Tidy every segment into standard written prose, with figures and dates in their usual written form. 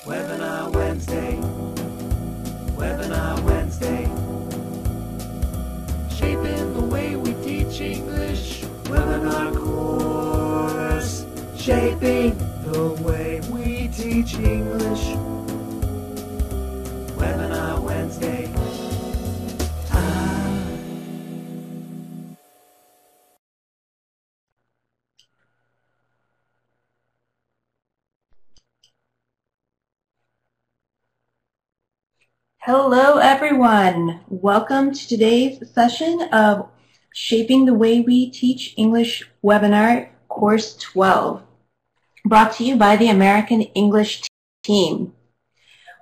Webinar Wednesday, Webinar Wednesday, shaping the way we teach English. Webinar course, shaping the way we teach English. Webinar Wednesday. Hello everyone, welcome to today's session of Shaping the Way We Teach English webinar course 12, brought to you by the American English team.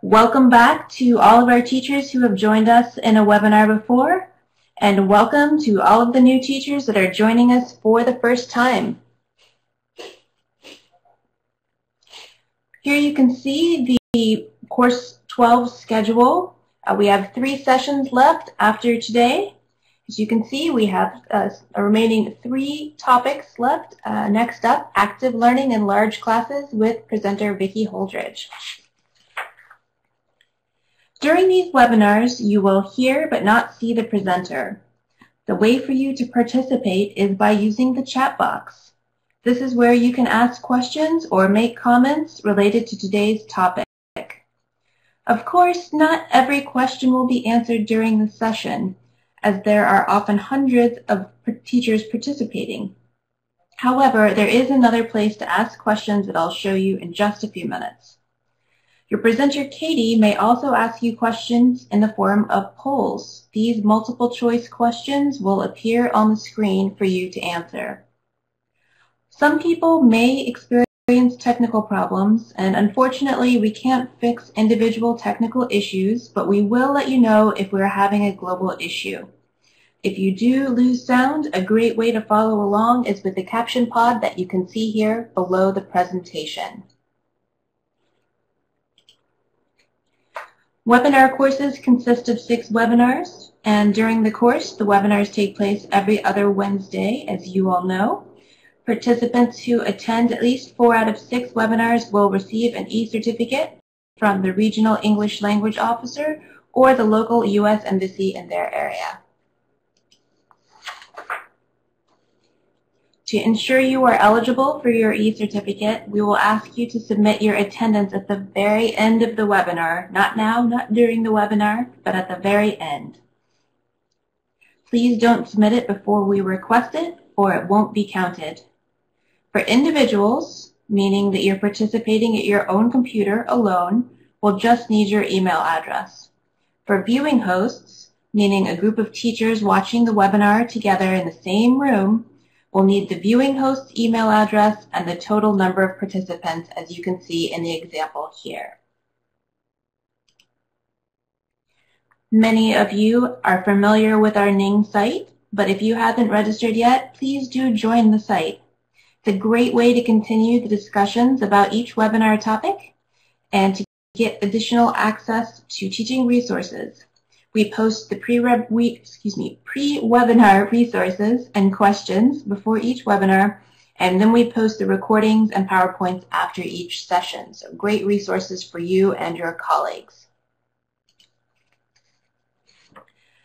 Welcome back to all of our teachers who have joined us in a webinar before, and welcome to all of the new teachers that are joining us for the first time. Here you can see the course 12 schedule. We have 3 sessions left after today. As you can see, we have a remaining 3 topics left. Next up, active learning in large classes with presenter Vicki Holdridge. During these webinars, you will hear but not see the presenter. The way for you to participate is by using the chat box. This is where you can ask questions or make comments related to today's topic. Of course, not every question will be answered during the session, as there are often hundreds of teachers participating. However, there is another place to ask questions that I'll show you in just a few minutes. Your presenter, Katie, may also ask you questions in the form of polls. These multiple choice questions will appear on the screen for you to answer. Some people may experience technical problems, and unfortunately we can't fix individual technical issues, but we will let you know if we're having a global issue. If you do lose sound, a great way to follow along is with the caption pod that you can see here below the presentation. Webinar courses consist of 6 webinars, and during the course, the webinars take place every other Wednesday, as you all know. Participants who attend at least 4 out of 6 webinars will receive an e-certificate from the Regional English Language Officer or the local U.S. Embassy in their area. To ensure you are eligible for your e-certificate, we will ask you to submit your attendance at the very end of the webinar, not now, not during the webinar, but at the very end. Please don't submit it before we request it, or it won't be counted. For individuals, meaning that you're participating at your own computer alone, we'll just need your email address. For viewing hosts, meaning a group of teachers watching the webinar together in the same room, we'll need the viewing host's email address and the total number of participants, as you can see in the example here. Many of you are familiar with our Ning site, but if you haven't registered yet, please do join the site. It's a great way to continue the discussions about each webinar topic and to get additional access to teaching resources. We post the pre-webinar resources and questions before each webinar, and then we post the recordings and PowerPoints after each session. So great resources for you and your colleagues.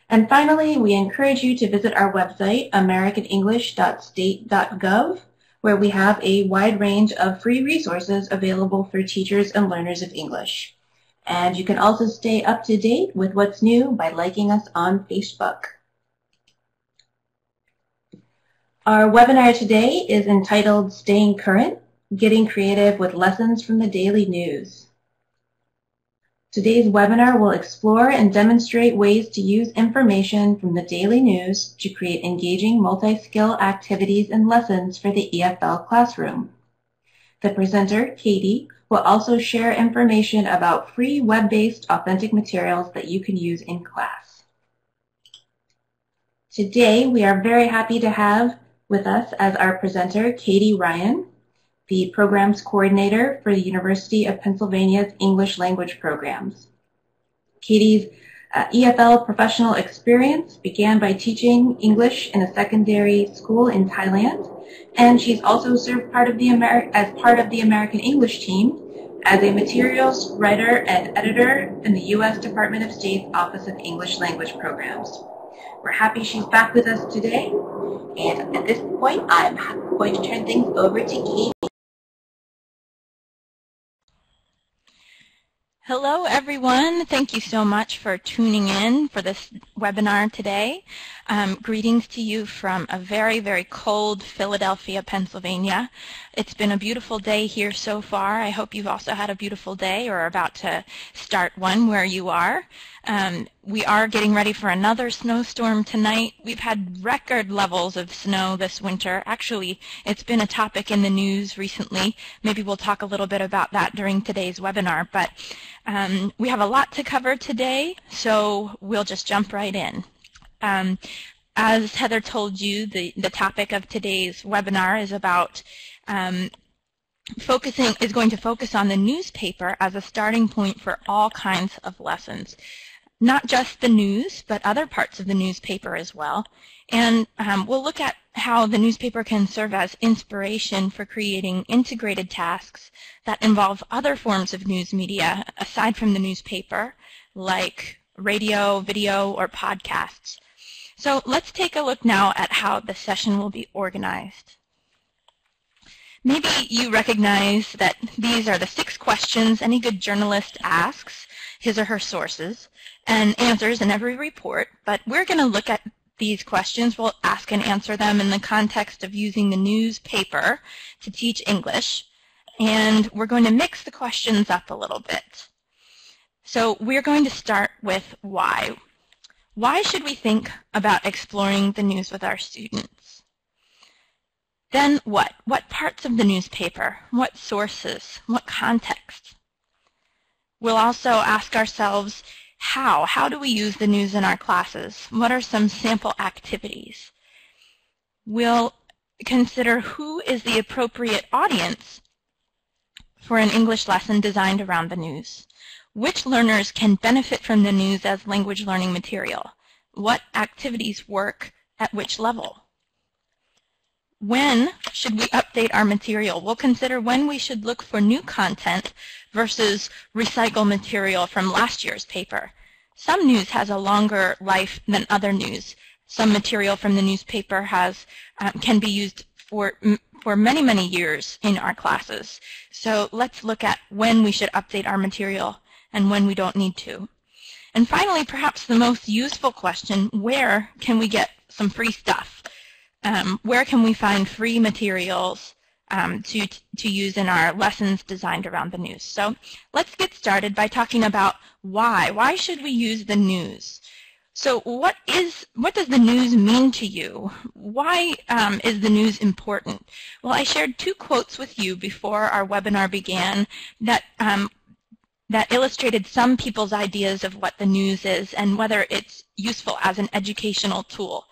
And finally, we encourage you to visit our website, americanenglish.state.gov, where we have a wide range of free resources available for teachers and learners of English. And you can also stay up to date with what's new by liking us on Facebook. Our webinar today is entitled Staying Current, Getting Creative with Lessons from the Daily News. Today's webinar will explore and demonstrate ways to use information from the daily news to create engaging multi-skill activities and lessons for the EFL classroom. The presenter, Katie, will also share information about free web-based authentic materials that you can use in class. Today, we are very happy to have with us as our presenter, Katie Ryan, the Programs Coordinator for the University of Pennsylvania's English Language Programs. Katie's EFL professional experience began by teaching English in a secondary school in Thailand, and she's also served as part of the American English team as a materials writer and editor in the U.S. Department of State's Office of English Language Programs. We're happy she's back with us today, and at this point, I'm going to turn things over to Katie. Hello, everyone. Thank you so much for tuning in for this webinar today. Greetings to you from a very, very cold Philadelphia, Pennsylvania. It's been a beautiful day here so far. I hope you've also had a beautiful day or are about to start one where you are. We are getting ready for another snowstorm tonight. We've had record levels of snow this winter. Actually, it's been a topic in the news recently. Maybe we'll talk a little bit about that during today's webinar. But we have a lot to cover today, so we'll just jump right in. As Heather told you, the topic of today's webinar is about going to focus on the newspaper as a starting point for all kinds of lessons. Not just the news, but other parts of the newspaper as well. And we'll look at how the newspaper can serve as inspiration for creating integrated tasks that involve other forms of news media aside from the newspaper, like radio, video, or podcasts. So let's take a look now at how the session will be organized. Maybe you recognize that these are the 6 questions any good journalist asks his or her sources and answers in every report, but we're going to look at these questions. We'll ask and answer them in the context of using the newspaper to teach English, and we're going to mix the questions up a little bit. So we're going to start with why. Why should we think about exploring the news with our students? Then what? What parts of the newspaper? What sources? What context? We'll also ask ourselves, how? How do we use the news in our classes? What are some sample activities? We'll consider who is the appropriate audience for an English lesson designed around the news. Which learners can benefit from the news as language learning material? What activities work at which level? When should we update our material? We'll consider when we should look for new content versus recycle material from last year's paper. Some news has a longer life than other news. Some material from the newspaper can be used for many, many years in our classes. So let's look at when we should update our material and when we don't need to. And finally, perhaps the most useful question, where can we get some free stuff? Where can we find free materials to use in our lessons designed around the news? So let's get started by talking about why. Why should we use the news? So what does the news mean to you? Why is the news important? Well, I shared 2 quotes with you before our webinar began that illustrated some people's ideas of what the news is and whether it's useful as an educational tool.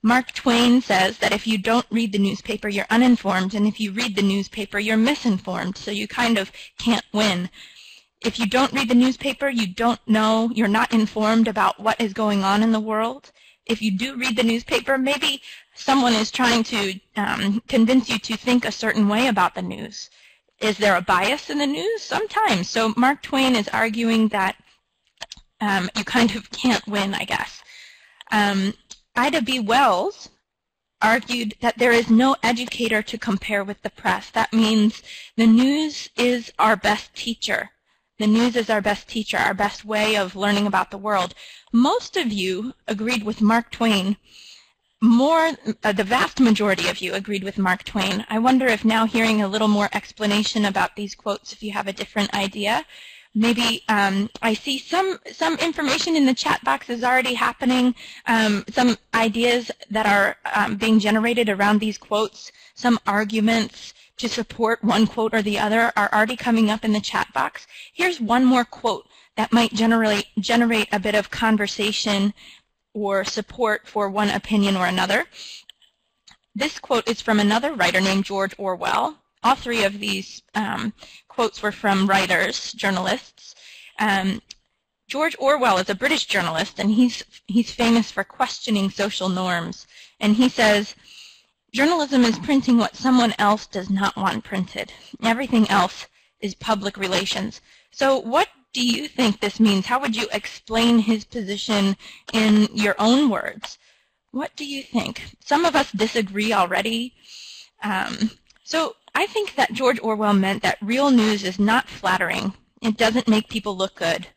Mark Twain says that if you don't read the newspaper, you're uninformed, and if you read the newspaper, you're misinformed, so you kind of can't win. If you don't read the newspaper, you don't know, you're not informed about what is going on in the world. If you do read the newspaper, maybe someone is trying to convince you to think a certain way about the news. Is there a bias in the news? Sometimes. So Mark Twain is arguing that you kind of can't win, I guess. Ida B. Wells argued that there is no educator to compare with the press. That means the news is our best teacher. The news is our best teacher, our best way of learning about the world. Most of you agreed with Mark Twain. The vast majority of you agreed with Mark Twain. I wonder if now hearing a little more explanation about these quotes, if you have a different idea. Maybe I see some information in the chat box is already happening, some ideas that are being generated around these quotes, some arguments to support one quote or the other are already coming up in the chat box. Here's one more quote that might generate a bit of conversation or support for one opinion or another. This quote is from another writer named George Orwell. All 3 of these quotes were from writers, journalists. George Orwell is a British journalist, and he's famous for questioning social norms. And he says, "Journalism is printing what someone else does not want printed. Everything else is public relations. So what do you think this means? How would you explain his position in your own words? What do you think? Some of us disagree already. So I think that George Orwell meant that real news is not flattering. It doesn't make people look good.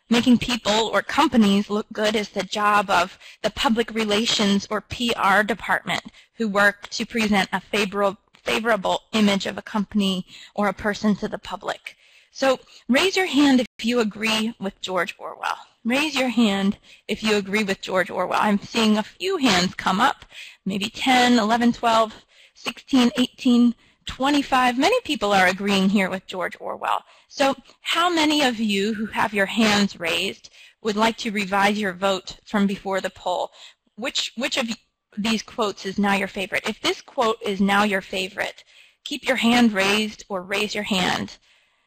Making people or companies look good is the job of the public relations or PR department who work to present a favorable image of a company or a person to the public. So raise your hand if you agree with George Orwell. Raise your hand if you agree with George Orwell. I'm seeing a few hands come up, maybe 10, 11, 12, 16, 18, 25. Many people are agreeing here with George Orwell. So how many of you who have your hands raised would like to revise your vote from before the poll? Which of these quotes is now your favorite? If this quote is now your favorite, keep your hand raised or raise your hand.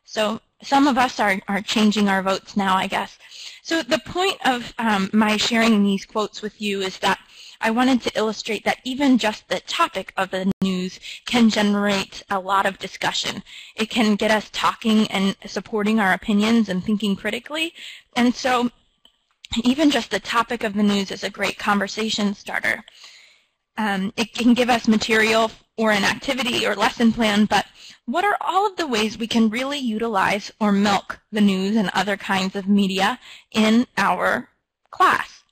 So some of us are changing our votes now, I guess. So the point of my sharing these quotes with you is that I wanted to illustrate that even just the topic of the news can generate a lot of discussion. It can get us talking and supporting our opinions and thinking critically. And so even just the topic of the news is a great conversation starter. It can give us material or an activity or lesson plan, but what are all of the ways we can really utilize or milk the news and other kinds of media in our class?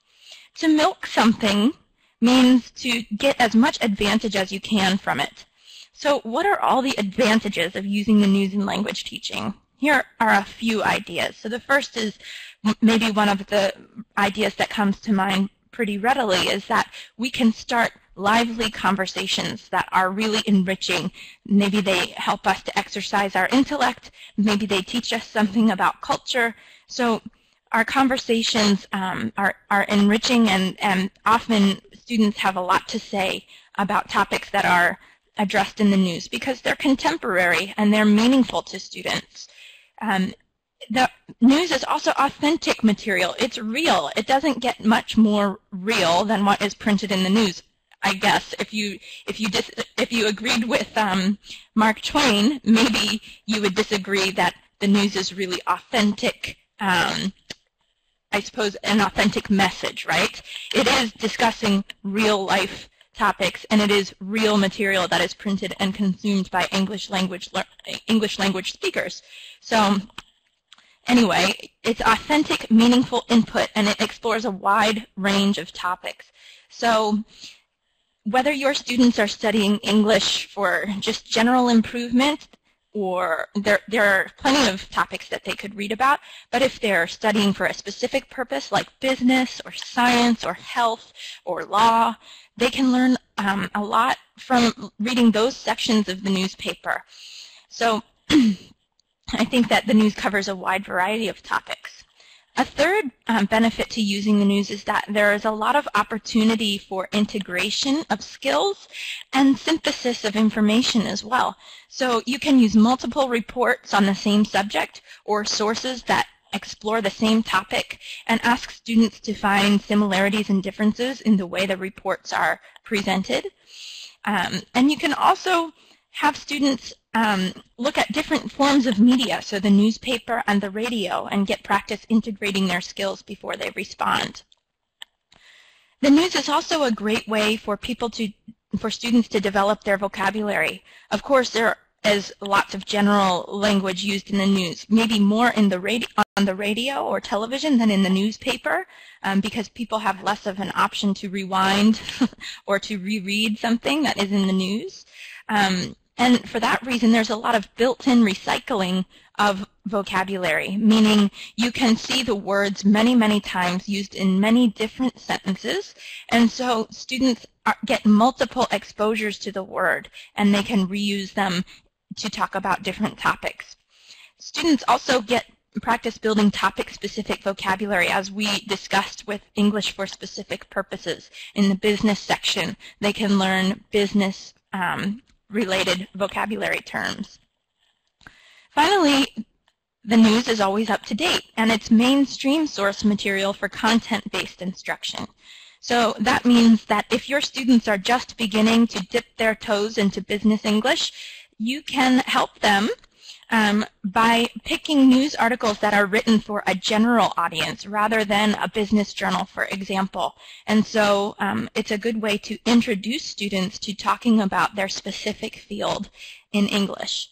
To milk something means to get as much advantage as you can from it. So what are all the advantages of using the news in language teaching? Here are a few ideas. So the first is maybe one of the ideas that comes to mind pretty readily is that we can start lively conversations that are really enriching. Maybe they help us to exercise our intellect. Maybe they teach us something about culture. So our conversations are enriching, and often students have a lot to say about topics that are addressed in the news because they're contemporary and they're meaningful to students. The news is also authentic material. It's real. It doesn't get much more real than what is printed in the news. I guess if you agreed with Mark Twain, maybe you would disagree that the news is really authentic. I suppose an authentic message, right? It is discussing real life topics, and it is real material that is printed and consumed by English language speakers. So anyway, it's authentic, meaningful input, and it explores a wide range of topics. So whether your students are studying English for just general improvement, or there are plenty of topics that they could read about, but if they're studying for a specific purpose like business or science or health or law, they can learn a lot from reading those sections of the newspaper. So I think that the news covers a wide variety of topics. A third benefit to using the news is that there is a lot of opportunity for integration of skills and synthesis of information as well. So you can use multiple reports on the same subject or sources that explore the same topic and ask students to find similarities and differences in the way the reports are presented. And you can also have students look at different forms of media, so the newspaper and the radio, and get practice integrating their skills before they respond. The news is also a great way for students to develop their vocabulary. Of course, there is lots of general language used in the news, maybe more in the on the radio or television than in the newspaper, because people have less of an option to rewind or to reread something that is in the news. And for that reason, there's a lot of built-in recycling of vocabulary, meaning you can see the words many, many times used in many different sentences, and so students get multiple exposures to the word, and they can reuse them to talk about different topics. Students also get practice building topic-specific vocabulary, as we discussed with English for Specific Purposes. In the business section, they can learn business related vocabulary terms. Finally, the news is always up to date, and it's mainstream source material for content-based instruction. So that means that if your students are just beginning to dip their toes into business English, you can help them by picking news articles that are written for a general audience rather than a business journal, for example. And so it's a good way to introduce students to talking about their specific field in English.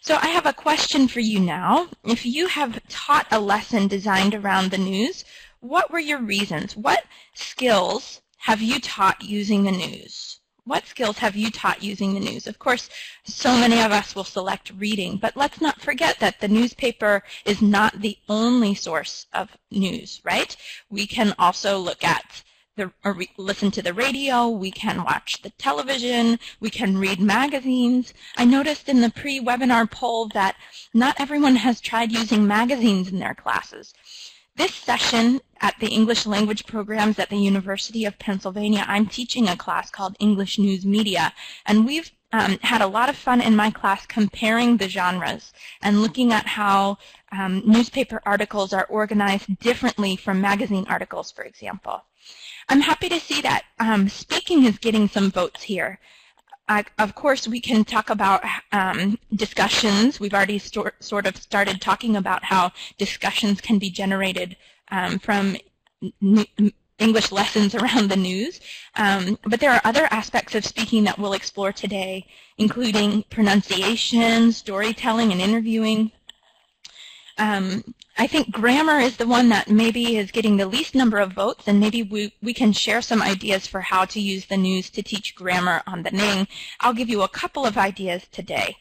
So I have a question for you now. If you have taught a lesson designed around the news, what were your reasons? What skills have you taught using the news? What skills have you taught using the news? Of course, so many of us will select reading, but let's not forget that the newspaper is not the only source of news, right? We can also look at listen to the radio, we can watch the television, we can read magazines. I noticed in the pre-webinar poll that not everyone has tried using magazines in their classes. This session at the English Language Programs at the University of Pennsylvania, I'm teaching a class called English News Media, and we've had a lot of fun in my class comparing the genres and looking at how newspaper articles are organized differently from magazine articles, for example. I'm happy to see that speaking is getting some votes here. Of course, we can talk about discussions. We've already sort of started talking about how discussions can be generated from English lessons around the news. But there are other aspects of speaking that we'll explore today, including pronunciation, storytelling, and interviewing. I think grammar is the one that maybe is getting the least number of votes, and maybe we can share some ideas for how to use the news to teach grammar on the Ning. I'll give you a couple of ideas today.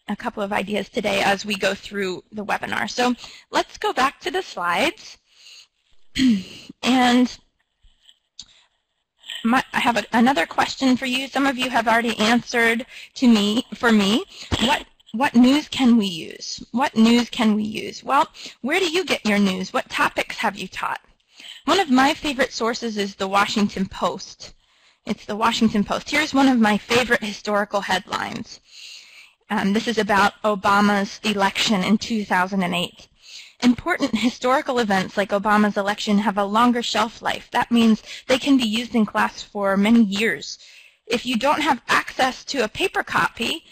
As we go through the webinar. So let's go back to the slides. And I have another question for you. Some of you have already answered for me. What news can we use? What news can we use? Well, where do you get your news? What topics have you taught? One of my favorite sources is the Washington Post. It's the Washington Post. Here's one of my favorite historical headlines. This is about Obama's election in 2008. Important historical events like Obama's election have a longer shelf life. That means they can be used in class for many years. If you don't have access to a paper copy,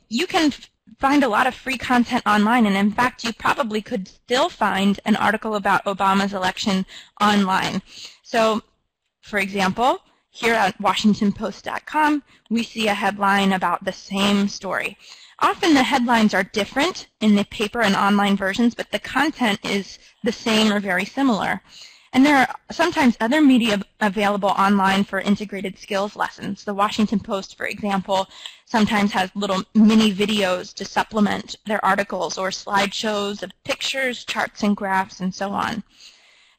you can find a lot of free content online, and in fact you probably could still find an article about Obama's election online. So, for example, here at WashingtonPost.com we see a headline about the same story. Often the headlines are different in the paper and online versions, but the content is the same or very similar. And there are sometimes other media available online for integrated skills lessons. The Washington Post, for example, sometimes has little mini videos to supplement their articles, or slideshows of pictures, charts, and graphs, and so on.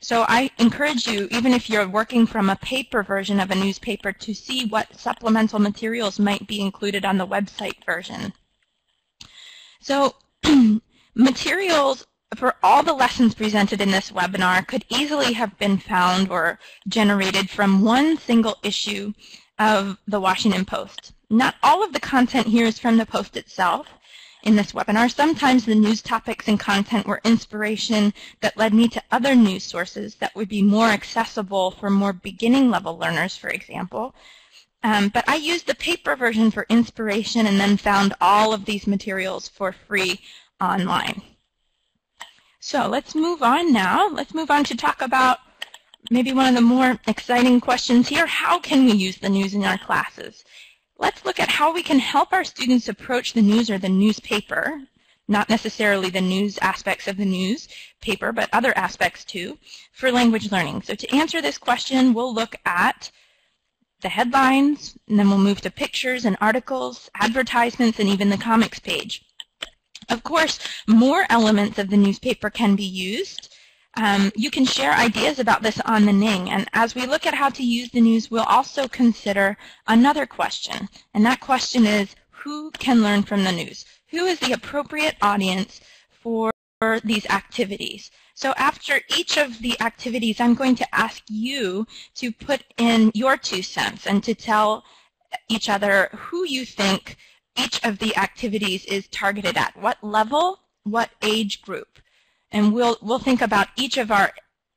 So I encourage you, even if you're working from a paper version of a newspaper, to see what supplemental materials might be included on the website version. So materials for all the lessons presented in this webinar could easily have been found or generated from one single issue of the Washington Post. Not all of the content here is from the Post itself in this webinar. Sometimes the news topics and content were inspiration that led me to other news sources that would be more accessible for more beginning level learners, for example. But I used the paper version for inspiration and then found all of these materials for free online. So let's move on now. Let's move on to talk about maybe one of the more exciting questions here. How can we use the news in our classes? Let's look at how we can help our students approach the news or the newspaper, not necessarily the news aspects of the newspaper, but other aspects too, for language learning. So to answer this question, we'll look at the headlines, and then we'll move to pictures and articles, advertisements, and even the comics page. Of course, more elements of the newspaper can be used. You can share ideas about this on the Ning, and as we look at how to use the news, we'll also consider another question, and that question is, who can learn from the news? Who is the appropriate audience for these activities? So after each of the activities, I'm going to ask you to put in your 2 cents and to tell each other who you think each of the activities is targeted at, what level, what age group. And we'll think about each of our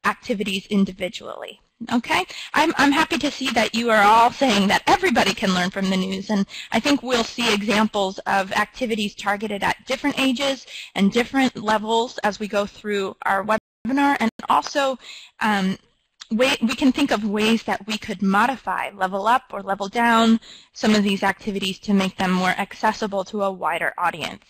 activities individually. Okay, I'm happy to see that you are all saying that everybody can learn from the news, and I think we'll see examples of activities targeted at different ages and different levels as we go through our webinar, and also we can think of ways that we could modify, level up or level down some of these activities to make them more accessible to a wider audience.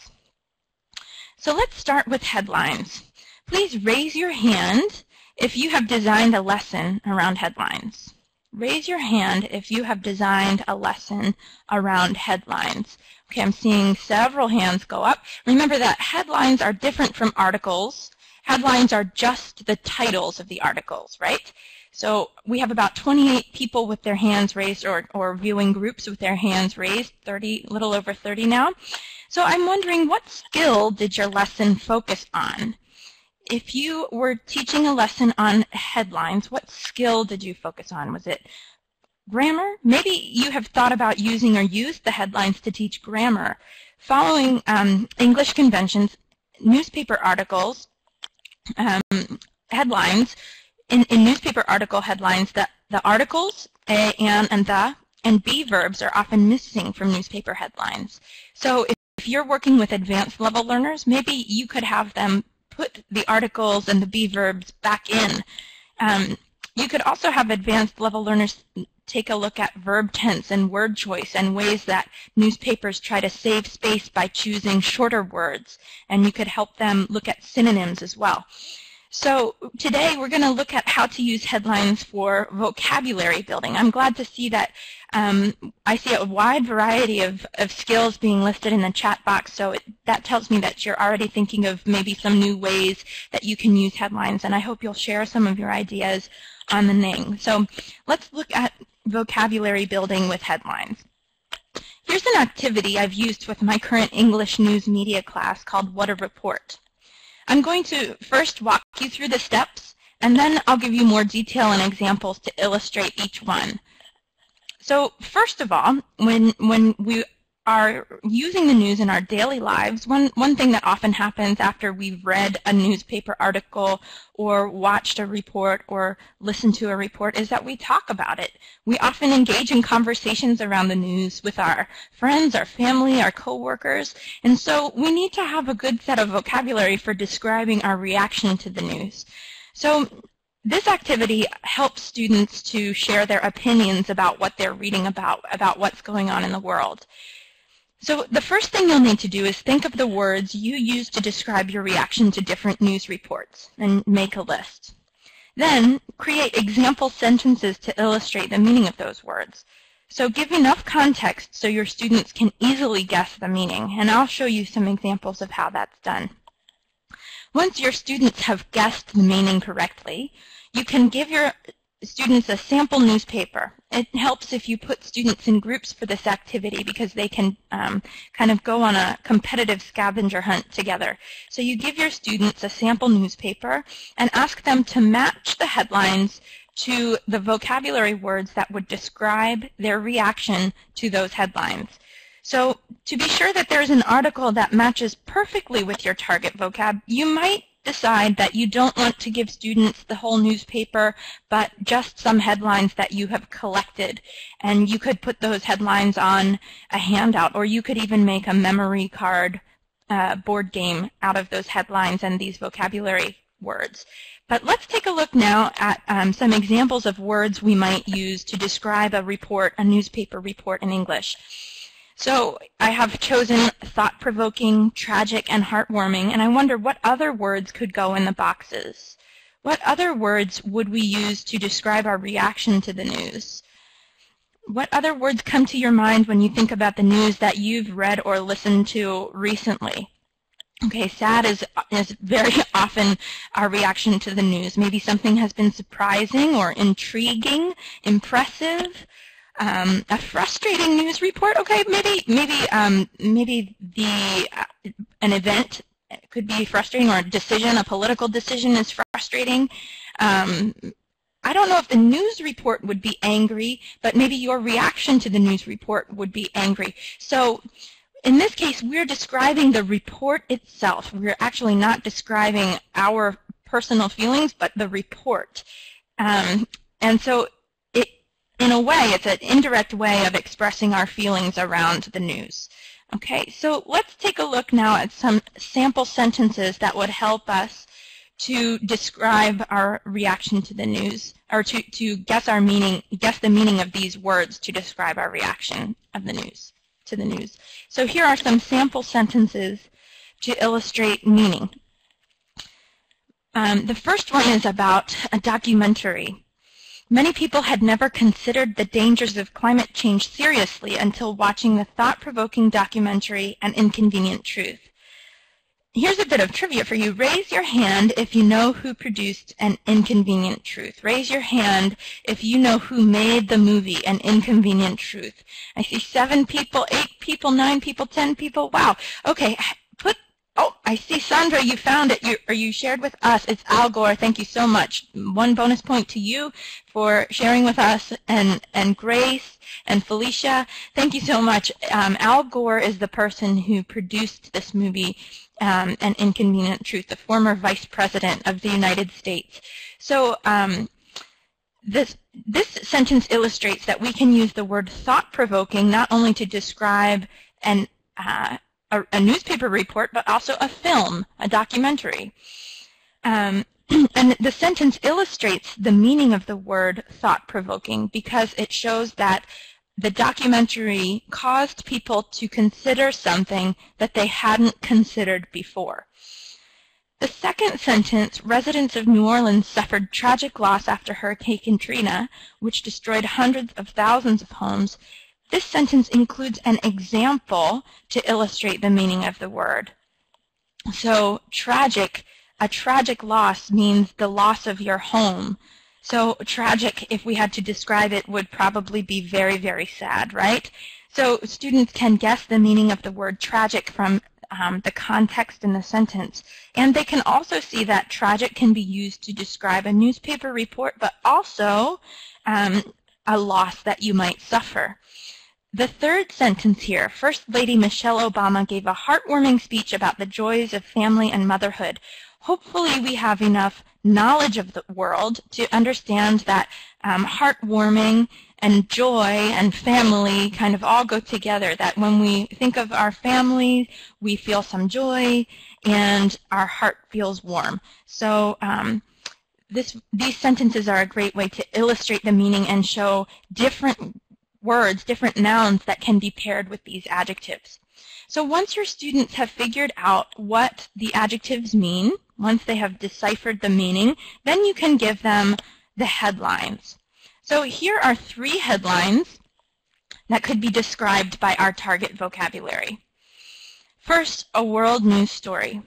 So let's start with headlines. Please raise your hand if you have designed a lesson around headlines. Raise your hand if you have designed a lesson around headlines. Okay, I'm seeing several hands go up. Remember that headlines are different from articles. Headlines are just the titles of the articles, right? So we have about 28 people with their hands raised, or viewing groups with their hands raised, little over 30 now. So I'm wondering, what skill did your lesson focus on? If you were teaching a lesson on headlines, what skill did you focus on? Was it grammar? Maybe you have thought about using or used the headlines to teach grammar. Following English conventions, newspaper articles, headlines, in newspaper article headlines, the articles, A, and the, and be verbs are often missing from newspaper headlines. So if you're working with advanced level learners, maybe you could have them put the articles and the be verbs back in. You could also have advanced level learners take a look at verb tense and word choice and ways that newspapers try to save space by choosing shorter words, and you could help them look at synonyms as well. So today we're going to look at how to use headlines for vocabulary building. I'm glad to see that I see a wide variety of skills being listed in the chat box, so that tells me that you're already thinking of maybe some new ways that you can use headlines, and I hope you'll share some of your ideas on the Ning. So let's look at vocabulary building with headlines. Here's an activity I've used with my current English news media class called What a Report. I'm going to first walk you through the steps, and then I'll give you more detail and examples to illustrate each one. So first of all, when we are using the news in our daily lives, one thing that often happens after we've read a newspaper article or watched a report or listened to a report is that we talk about it. We often engage in conversations around the news with our friends, our family, our coworkers, and so we need to have a good set of vocabulary for describing our reaction to the news. So this activity helps students to share their opinions about what they're reading about what's going on in the world. So the first thing you'll need to do is think of the words you use to describe your reaction to different news reports and make a list. Then create example sentences to illustrate the meaning of those words. So give enough context so your students can easily guess the meaning, and I'll show you some examples of how that's done. Once your students have guessed the meaning correctly, you can give your students a sample newspaper. It helps if you put students in groups for this activity because they can kind of go on a competitive scavenger hunt together. So you give your students a sample newspaper and ask them to match the headlines to the vocabulary words that would describe their reaction to those headlines. So to be sure that there's an article that matches perfectly with your target vocab, you might decide that you don't want to give students the whole newspaper, but just some headlines that you have collected. And you could put those headlines on a handout, or you could even make a memory card board game out of those headlines and these vocabulary words. But let's take a look now at some examples of words we might use to describe a report, a newspaper report in English. So I have chosen thought-provoking, tragic, and heartwarming, and I wonder what other words could go in the boxes. What other words would we use to describe our reaction to the news? What other words come to your mind when you think about the news that you've read or listened to recently? Okay, sad is very often our reaction to the news. Maybe something has been surprising or intriguing, impressive. A frustrating news report. Okay, maybe an event could be frustrating, or a decision, a political decision is frustrating. I don't know if the news report would be angry, but maybe your reaction to the news report would be angry. So in this case, we're describing the report itself. We're actually not describing our personal feelings, but the report. And so in a way, it's an indirect way of expressing our feelings around the news. Okay, so let's take a look now at some sample sentences that would help us to describe our reaction to the news, or to guess the meaning of these words to describe our reaction of the news to the news. So here are some sample sentences to illustrate meaning. The first one is about a documentary. Many people had never considered the dangers of climate change seriously until watching the thought-provoking documentary An Inconvenient Truth. Here's a bit of trivia for you. Raise your hand if you know who produced An Inconvenient Truth. Raise your hand if you know who made the movie An Inconvenient Truth. I see 7 people, 8 people, 9 people, 10 people. Wow. Okay. Oh, I see, Sandra, you found it, you shared with us. It's Al Gore. Thank you so much. 1 bonus point to you for sharing with us, and Grace and Felicia. Thank you so much. Al Gore is the person who produced this movie, An Inconvenient Truth, the former Vice President of the United States. So this sentence illustrates that we can use the word thought-provoking not only to describe a newspaper report, but also a film, a documentary. And the sentence illustrates the meaning of the word thought-provoking because it shows that the documentary caused people to consider something that they hadn't considered before. The second sentence, residents of New Orleans suffered tragic loss after Hurricane Katrina, which destroyed hundreds of thousands of homes. This sentence includes an example to illustrate the meaning of the word. So a tragic loss means the loss of your home. So tragic, if we had to describe it, would probably be very, very sad, right? So students can guess the meaning of the word tragic from the context in the sentence. And they can also see that tragic can be used to describe a newspaper report, but also a loss that you might suffer. The third sentence here, First Lady Michelle Obama gave a heartwarming speech about the joys of family and motherhood. Hopefully we have enough knowledge of the world to understand that heartwarming and joy and family kind of all go together, that when we think of our family, we feel some joy and our heart feels warm. So these sentences are a great way to illustrate the meaning and show different words, different nouns that can be paired with these adjectives. So once your students have figured out what the adjectives mean, once they have deciphered the meaning, then you can give them the headlines. So here are 3 headlines that could be described by our target vocabulary. First, a world news story.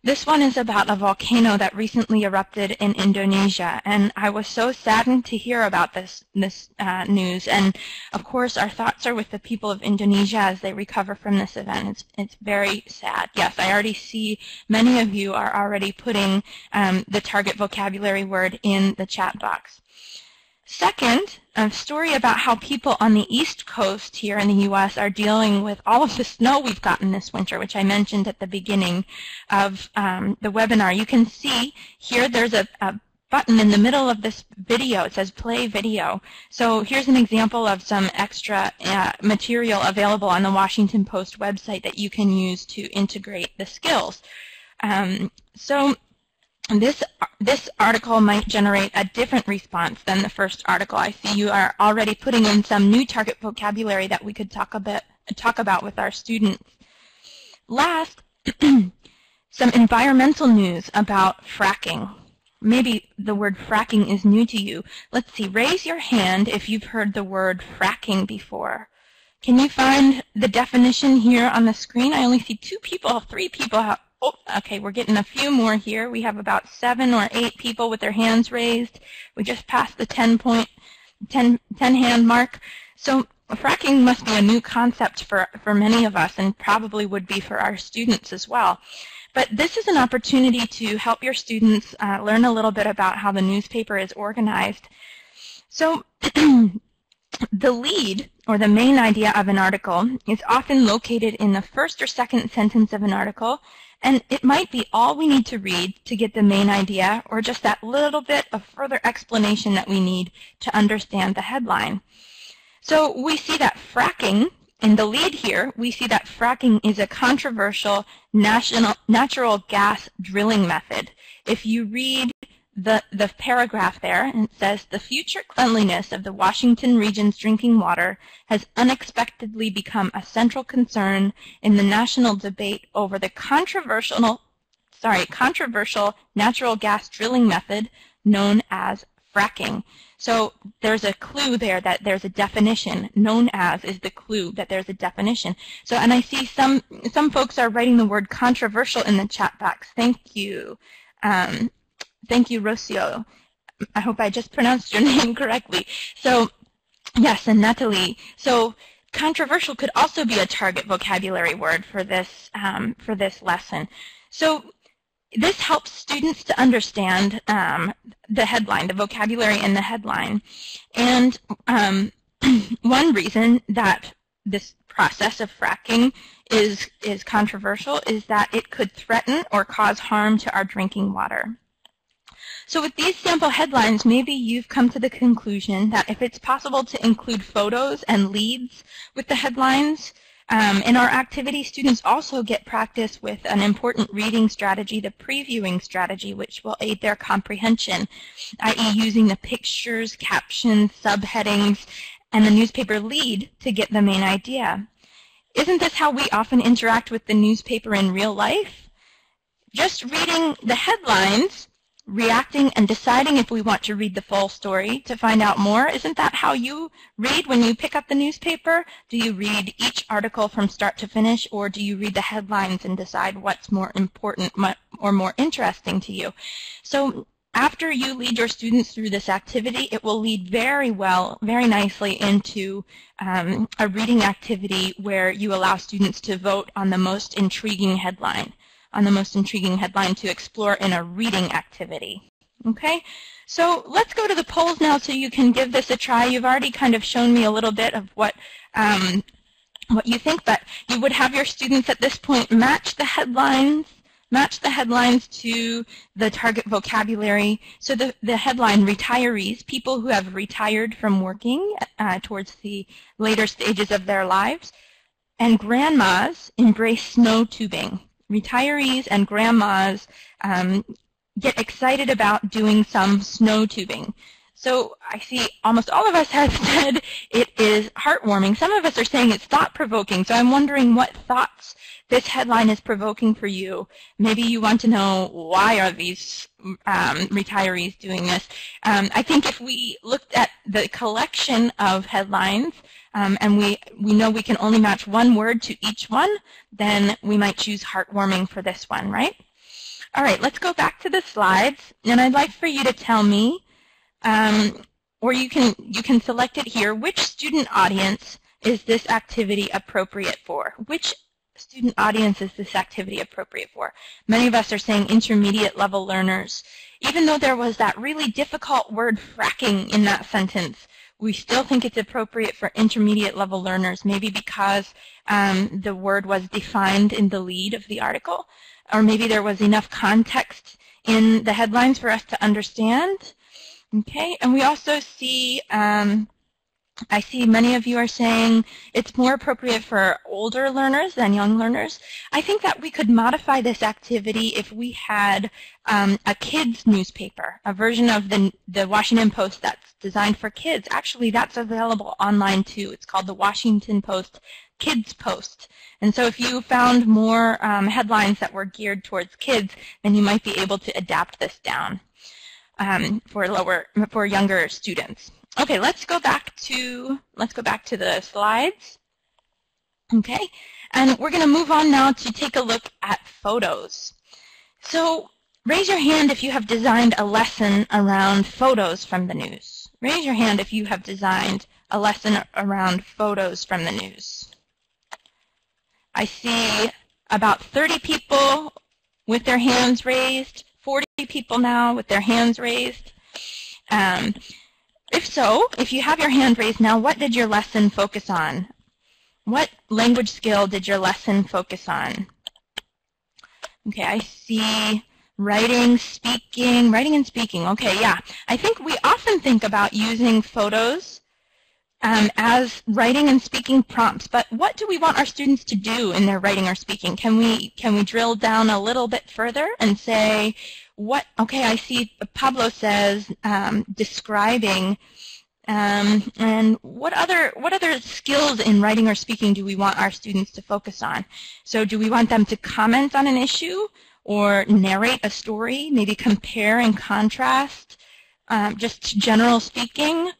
This one is about a volcano that recently erupted in Indonesia, and I was so saddened to hear about this news. And of course, our thoughts are with the people of Indonesia as they recover from this event. It's very sad. Yes, I already see many of you are already putting the target vocabulary word in the chat box. Second, a story about how people on the East Coast here in the U.S. are dealing with all of the snow we've gotten this winter, which I mentioned at the beginning of the webinar. You can see here there's a button in the middle of this video. It says play video. So here's an example of some extra material available on the Washington Post website that you can use to integrate the skills. So this article might generate a different response than the first article. I see you are already putting in some new target vocabulary that we could talk about with our students. Last, some environmental news about fracking. Maybe the word fracking is new to you. Let's see, raise your hand if you've heard the word fracking before. Can you find the definition here on the screen? I only see 2 people, 3 people. Oh, okay, we're getting a few more here. We have about 7 or 8 people with their hands raised. We just passed the 10 hand mark. So fracking must be a new concept for many of us, and probably would be for our students as well. But this is an opportunity to help your students learn a little bit about how the newspaper is organized. So The lead, or the main idea of an article, is often located in the first or second sentence of an article, and it might be all we need to read to get the main idea, or just that little bit of further explanation that we need to understand the headline. So we see that fracking, in the lead here, we see that fracking is a controversial natural gas drilling method. If you read the paragraph there, and it says, the future cleanliness of the Washington region's drinking water has unexpectedly become a central concern in the national debate over the controversial natural gas drilling method known as fracking. So there's a clue there that there's a definition. Known as is the clue that there's a definition. So, and I see some folks are writing the word controversial in the chat box. Thank you. Thank you, Rocio. I hope I just pronounced your name correctly. So, yes, and Natalie. So, controversial could also be a target vocabulary word for this lesson. So, this helps students to understand the headline, the vocabulary in the headline. And one reason that this process of fracking is controversial is that it could threaten or cause harm to our drinking water. So with these sample headlines, maybe you've come to the conclusion that if it's possible to include photos and leads with the headlines, in our activity, students also get practice with an important reading strategy, the previewing strategy, which will aid their comprehension, i.e. using the pictures, captions, subheadings, and the newspaper lead to get the main idea. Isn't this how we often interact with the newspaper in real life? Just reading the headlines, reacting and deciding if we want to read the full story to find out more. Isn't that how you read when you pick up the newspaper? Do you read each article from start to finish, or do you read the headlines and decide what's more important or more interesting to you? So after you lead your students through this activity, it will lead very nicely into a reading activity where you allow students to vote on the most intriguing headline. To explore in a reading activity. Okay, so let's go to the polls now so you can give this a try. You've already kind of shown me a little bit of what you think, but you would have your students at this point match the headlines to the target vocabulary. So the headline, retirees, people who have retired from working towards the later stages of their lives, and grandmas embrace snow tubing. Retirees and grandmas get excited about doing some snow tubing. So I see almost all of us have said it is heartwarming. Some of us are saying it's thought-provoking. So I'm wondering what thoughts this headline is provoking for you. Maybe you want to know, why are these retirees doing this? I think if we looked at the collection of headlines, and we know we can only match one word to each one, then we might choose heartwarming for this one, right? All right, let's go back to the slides, and I'd like for you to tell me, or you can select it here, which student audience is this activity appropriate for? Which student audience is this activity appropriate for? Many of us are saying intermediate level learners. Even though there was that really difficult word fracking in that sentence, we still think it's appropriate for intermediate level learners, maybe because the word was defined in the lead of the article, or maybe there was enough context in the headlines for us to understand. Okay, and we also see, I see many of you are saying it's more appropriate for older learners than young learners. I think that we could modify this activity if we had a kids newspaper, a version of the Washington Post that's designed for kids. Actually, that's available online too. It's called the Washington Post Kids Post. And so if you found more headlines that were geared towards kids, then you might be able to adapt this down for younger students. Okay, let's go back to the slides. Okay, and we're going to move on now to take a look at photos. So raise your hand if you have designed a lesson around photos from the news. Raise your hand if you have designed a lesson around photos from the news. I see about 30 people with their hands raised, 40 people now with their hands raised. If so, if you have your hand raised now, what did your lesson focus on? What language skill did your lesson focus on? Okay, I see writing, speaking, writing and speaking. Okay, yeah. I think we often think about using photos as writing and speaking prompts, but what do we want our students to do in their writing or speaking? Can we drill down a little bit further and say, what, okay, I see Pablo says describing, and what other skills in writing or speaking do we want our students to focus on? So do we want them to comment on an issue or narrate a story, maybe compare and contrast, just general speaking,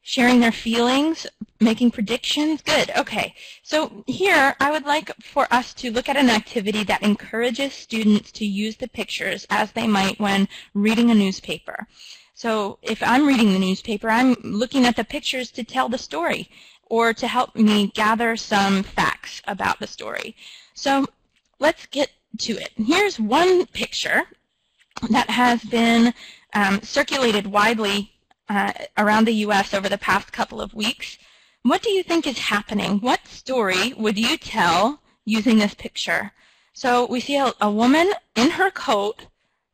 sharing their feelings, making predictions? Good. Okay. So here I would like for us to look at an activity that encourages students to use the pictures as they might when reading a newspaper. So if I'm reading the newspaper, I'm looking at the pictures to tell the story or to help me gather some facts about the story. So let's get to it. Here's one picture that has been circulated widely around the U.S. over the past couple of weeks. What do you think is happening? What story would you tell using this picture? So we see a woman in her coat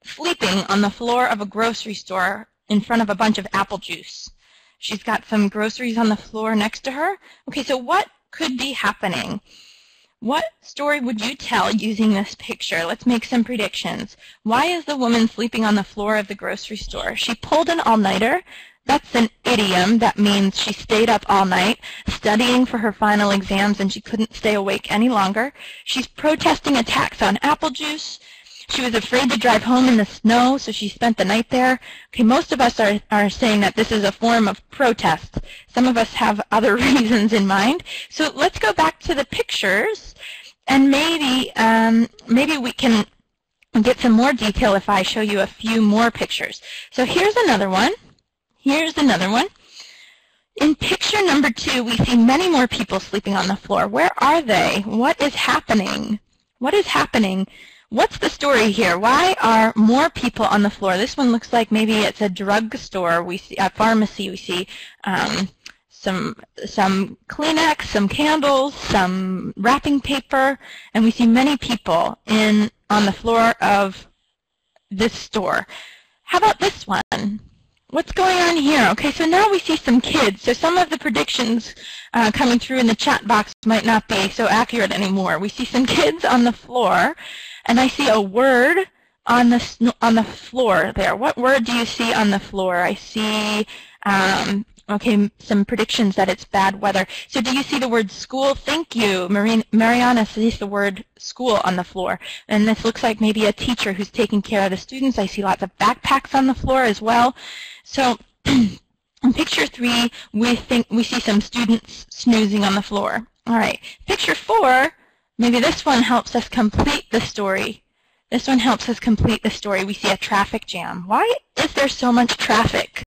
sleeping on the floor of a grocery store in front of a bunch of apple juice. She's got some groceries on the floor next to her. Okay, so what could be happening? What story would you tell using this picture? Let's make some predictions. Why is the woman sleeping on the floor of the grocery store? She pulled an all-nighter. That's an idiom. That means she stayed up all night studying for her final exams and she couldn't stay awake any longer. She's protesting a tax on apple juice. She was afraid to drive home in the snow, so she spent the night there. Okay, most of us are saying that this is a form of protest. Some of us have other reasons in mind. So let's go back to the pictures, and maybe we can get some more detail if I show you a few more pictures. So here's another one. Here's another one. In picture number 2, we see many more people sleeping on the floor. Where are they? What is happening? What is happening? What's the story here? Why are more people on the floor? This one looks like maybe it's a drugstore. We see a pharmacy. We see some Kleenex, some candles, some wrapping paper, and we see many people on the floor of this store. How about this one? What's going on here? Okay, so now we see some kids. So some of the predictions coming through in the chat box might not be so accurate anymore. We see some kids on the floor, and I see a word on the floor there. What word do you see on the floor? I see, okay, some predictions that it's bad weather. So do you see the word school? Thank you. Mariana sees the word school on the floor. And this looks like maybe a teacher who's taking care of the students. I see lots of backpacks on the floor as well. So in picture 3, we see some students snoozing on the floor. All right. Picture 4, maybe this one helps us complete the story. This one helps us complete the story. We see a traffic jam. Why is there so much traffic?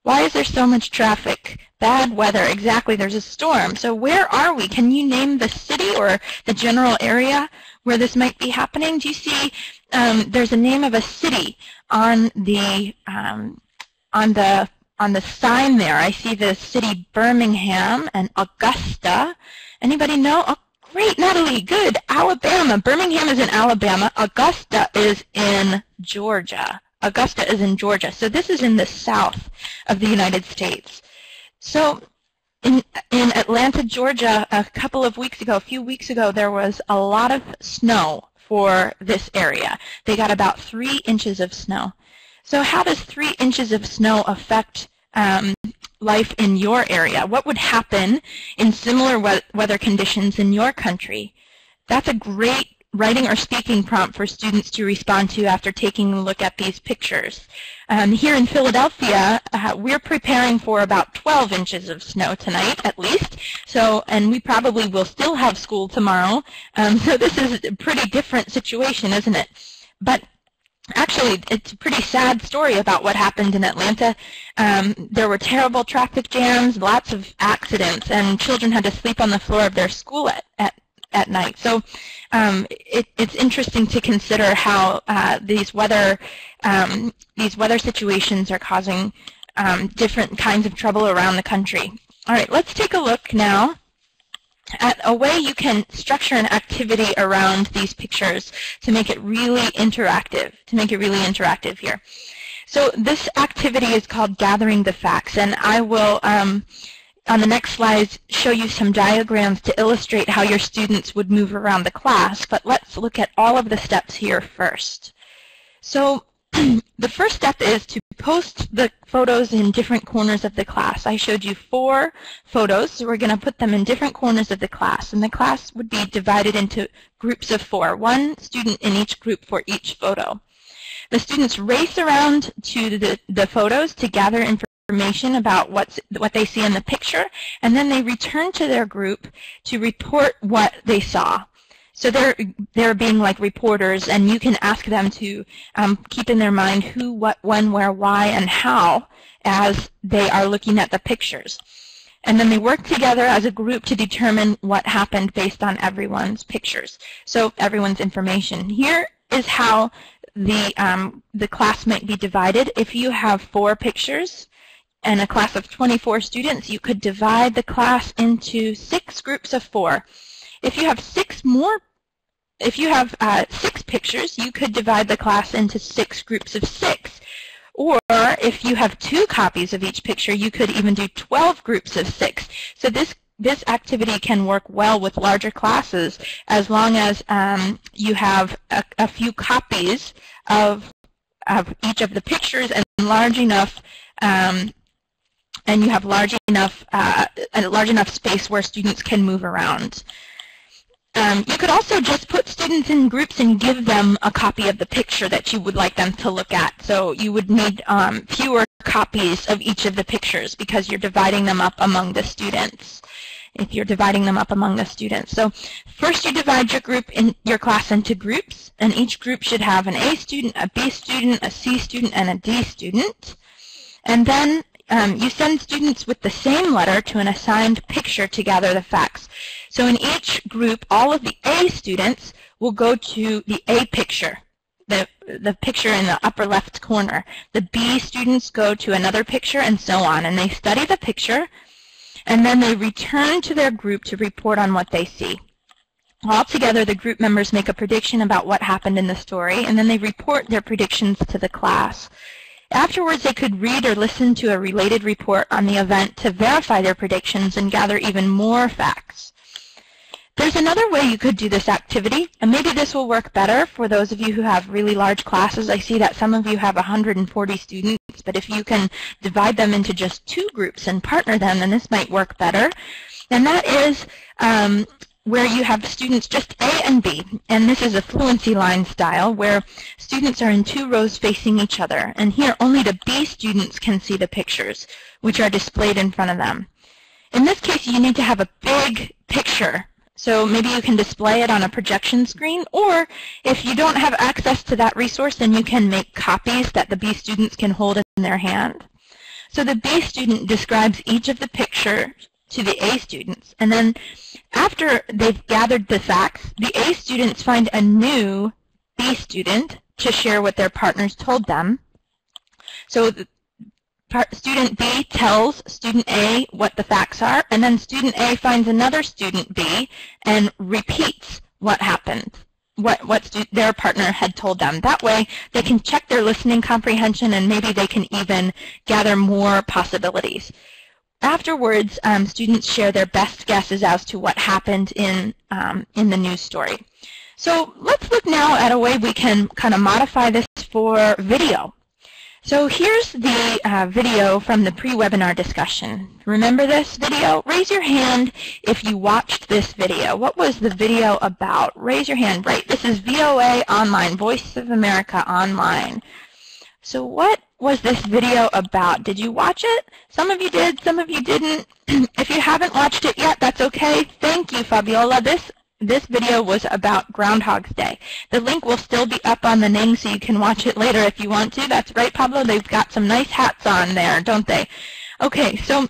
Why is there so much traffic? Bad weather. Exactly. There's a storm. So where are we? Can you name the city or the general area where this might be happening? Do you see there's a name of a city on the sign there? I see the city Birmingham and Augusta. Anybody know? Oh, great, Natalie. Good. Alabama. Birmingham is in Alabama. Augusta is in Georgia. Augusta is in Georgia. So this is in the south of the United States. So in Atlanta, Georgia, a few weeks ago, there was a lot of snow for this area. They got about 3 inches of snow. So how does 3 inches of snow affect life in your area? What would happen in similar weather conditions in your country? That's a great writing or speaking prompt for students to respond to after taking a look at these pictures. Here in Philadelphia, we're preparing for about 12 inches of snow tonight, at least. So, and we probably will still have school tomorrow. So this is a pretty different situation, isn't it? But actually, it's a pretty sad story about what happened in Atlanta. There were terrible traffic jams, lots of accidents, and children had to sleep on the floor of their school at night. So it's interesting to consider how these weather situations are causing different kinds of trouble around the country. All right, let's take a look now at a way you can structure an activity around these pictures to make it really interactive, here. So this activity is called Gathering the Facts, and I will, on the next slides, show you some diagrams to illustrate how your students would move around the class, but let's look at all of the steps here first. So the first step is to post the photos in different corners of the class. I showed you 4 photos, so we're going to put them in different corners of the class, and the class would be divided into groups of 4, 1 student in each group for each photo. The students race around to the photos to gather information about what they see in the picture, and then they return to their group to report what they saw. So they're being like reporters, and you can ask them to keep in their mind who, what, when, where, why, and how as they are looking at the pictures. And then they work together as a group to determine what happened based on everyone's pictures. So everyone's information. Here is how the class might be divided. If you have 4 pictures and a class of 24 students, you could divide the class into 6 groups of 4. If you have 6 pictures, you could divide the class into 6 groups of 6. Or if you have 2 copies of each picture, you could even do 12 groups of 6. So this activity can work well with larger classes as long as you have a few copies of each of the pictures and large enough and you have a large enough space where students can move around. You could also just put students in groups and give them a copy of the picture that you would like them to look at. So you would need fewer copies of each of the pictures because you're dividing them up among the students. So first you divide your class into groups, and each group should have an A student, a B student, a C student, and a D student. And then you send students with the same letter to an assigned picture to gather the facts. So in each group, all of the A students will go to the A picture, the picture in the upper left corner. The B students go to another picture, and so on. And they study the picture, and then they return to their group to report on what they see. Altogether, the group members make a prediction about what happened in the story, and then they report their predictions to the class. Afterwards, they could read or listen to a related report on the event to verify their predictions and gather even more facts. There's another way you could do this activity, and maybe this will work better for those of you who have really large classes. I see that some of you have 140 students, but if you can divide them into just 2 groups and partner them, then this might work better. And that is where you have students just A and B, and this is a fluency line style where students are in 2 rows facing each other, and here only the B students can see the pictures, which are displayed in front of them. In this case, you need to have a big picture, so maybe you can display it on a projection screen, or if you don't have access to that resource, then you can make copies that the B students can hold in their hand. So the B student describes each of the pictures to the A students, and then after they've gathered the facts, the A students find a new B student to share what their partners told them. So student B tells student A what the facts are, and then student A finds another student B and repeats what happened, what their partner had told them. That way, they can check their listening comprehension, and maybe they can even gather more possibilities. Afterwards, students share their best guesses as to what happened in the news story. So let's look now at a way we can kind of modify this for video. So here's the video from the pre-webinar discussion. Remember this video? Raise your hand if you watched this video. What was the video about? Raise your hand. Right, this is VOA Online, Voice of America Online. So what was this video about? Did you watch it? Some of you did, some of you didn't. If you haven't watched it yet, that's okay. Thank you, Fabiola. This video was about Groundhog's Day. The link will still be up on the Ning, so you can watch it later if you want to. That's right, Pablo. They've got some nice hats on there, don't they? Okay, so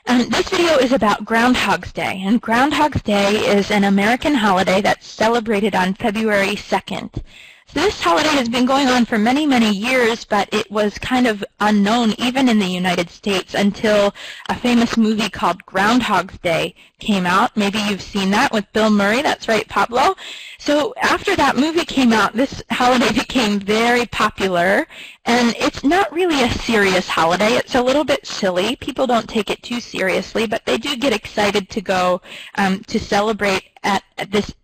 this video is about Groundhog's Day. And Groundhog's Day is an American holiday that's celebrated on February 2nd. So this holiday has been going on for many, many years, but it was kind of unknown even in the United States until a famous movie called Groundhog's Day came out. Maybe you've seen that with Bill Murray. That's right, Pablo. So after that movie came out, this holiday became very popular, and it's not really a serious holiday. It's a little bit silly. People don't take it too seriously, but they do get excited to go to celebrate at this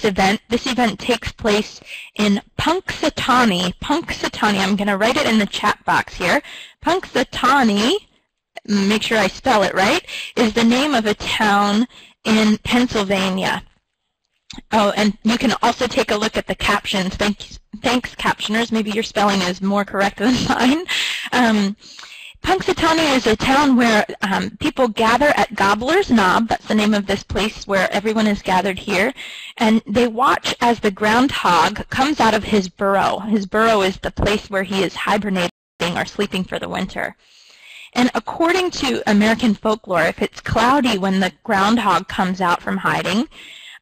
event. This event takes place in Punxsutawney. Punxsutawney, I'm going to write it in the chat box here. Punxsutawney, make sure I spell it right, is the name of a town in Pennsylvania. Oh, and you can also take a look at the captions. Thanks, captioners. Maybe your spelling is more correct than mine. Punxsutawney is a town where people gather at Gobbler's Knob. That's the name of this place where everyone is gathered here. And they watch as the groundhog comes out of his burrow. His burrow is the place where he is hibernating or sleeping for the winter. And according to American folklore, if it's cloudy when the groundhog comes out from hiding,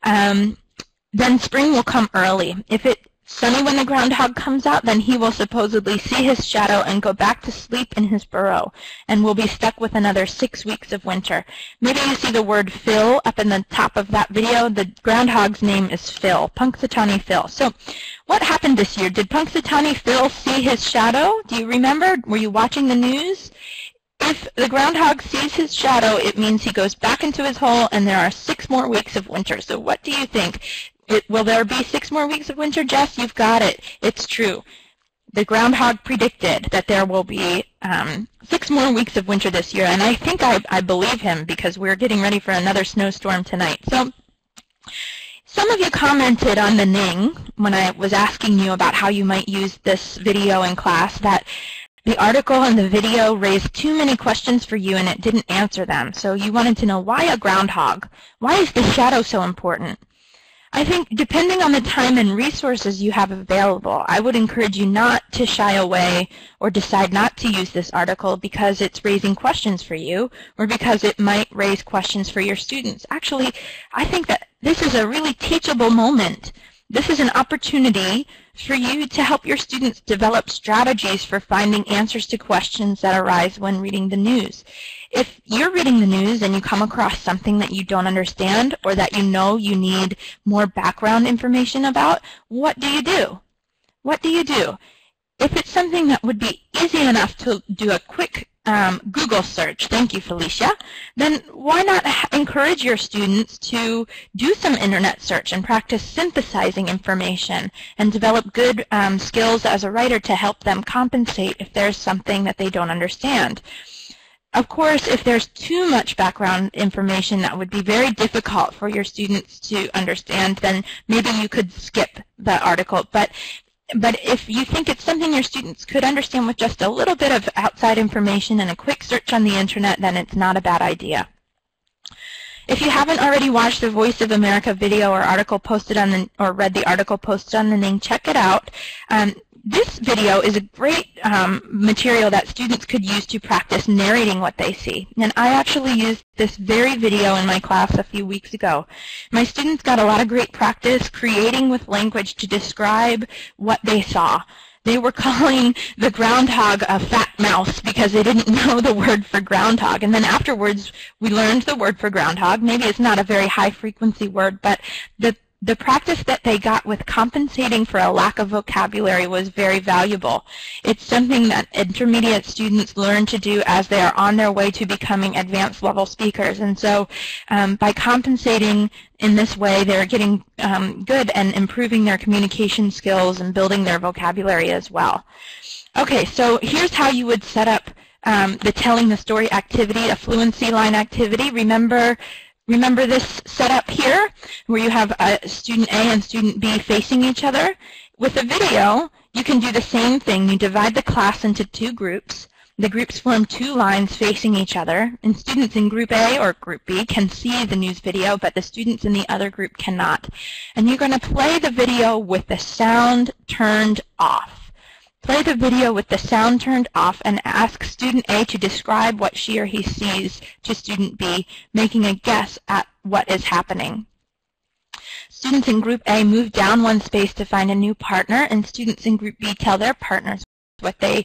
then spring will come early. If it's sunny when the groundhog comes out, then he will supposedly see his shadow and go back to sleep in his burrow and will be stuck with another 6 weeks of winter. Maybe you see the word Phil up in the top of that video. The groundhog's name is Phil, Punxsutawney Phil. So what happened this year? Did Punxsutawney Phil see his shadow? Do you remember? Were you watching the news? If the groundhog sees his shadow, it means he goes back into his hole and there are 6 more weeks of winter. So what do you think? Will there be 6 more weeks of winter, Jess? You've got it. It's true. The groundhog predicted that there will be 6 more weeks of winter this year, and I think I believe him because we're getting ready for another snowstorm tonight. So some of you commented on the Ning when I was asking you about how you might use this video in class that the article and the video raised too many questions for you and it didn't answer them. So you wanted to know, why a groundhog? Why is the shadow so important? I think depending on the time and resources you have available, I would encourage you not to shy away or decide not to use this article because it's raising questions for you or because it might raise questions for your students. Actually, I think that this is a really teachable moment. This is an opportunity for you to help your students develop strategies for finding answers to questions that arise when reading the news. If you're reading the news and you come across something that you don't understand or that you know you need more background information about, what do you do? What do you do? If it's something that would be easy enough to do a quick Google search, thank you, Felicia, then why not encourage your students to do some internet search and practice synthesizing information and develop good skills as a writer to help them compensate if there's something that they don't understand. Of course, if there's too much background information that would be very difficult for your students to understand, then maybe you could skip the article. But if you think it's something your students could understand with just a little bit of outside information and a quick search on the internet, then it's not a bad idea. If you haven't already watched the Voice of America video or article posted on the, or read the article posted on the Ning, check it out. This video is a great material that students could use to practice narrating what they see. And I actually used this very video in my class a few weeks ago. My students got a lot of great practice creating with language to describe what they saw. They were calling the groundhog a fat mouse because they didn't know the word for groundhog. And then afterwards, we learned the word for groundhog. Maybe it's not a very high-frequency word, but the practice that they got with compensating for a lack of vocabulary was very valuable. It's something that intermediate students learn to do as they are on their way to becoming advanced level speakers. And so by compensating in this way, they're getting good and improving their communication skills and building their vocabulary as well. Okay, so here's how you would set up the telling the story activity, a fluency line activity. Remember this setup here where you have student A and student B facing each other? With a video, you can do the same thing. You divide the class into 2 groups. The groups form 2 lines facing each other, and students in Group A or Group B can see the news video, but the students in the other group cannot. And you're going to play the video with the sound turned off. Play the video with the sound turned off and ask student A to describe what she or he sees to student B, making a guess at what is happening. Students in Group A move down one space to find a new partner, and students in Group B tell their partners what they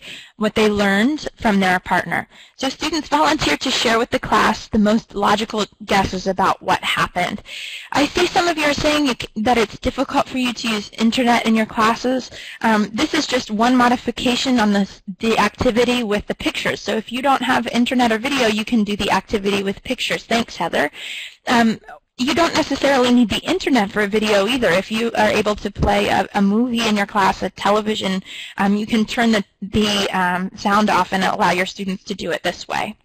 learned from their partner. So students volunteer to share with the class the most logical guesses about what happened. I see some of you are saying that it's difficult for you to use internet in your classes. This is just one modification on the activity with the pictures. So if you don't have internet or video, you can do the activity with pictures. Thanks, Heather. You don't necessarily need the internet for a video either. If you are able to play a movie in your class, a television, you can turn the sound off and allow your students to do it this way.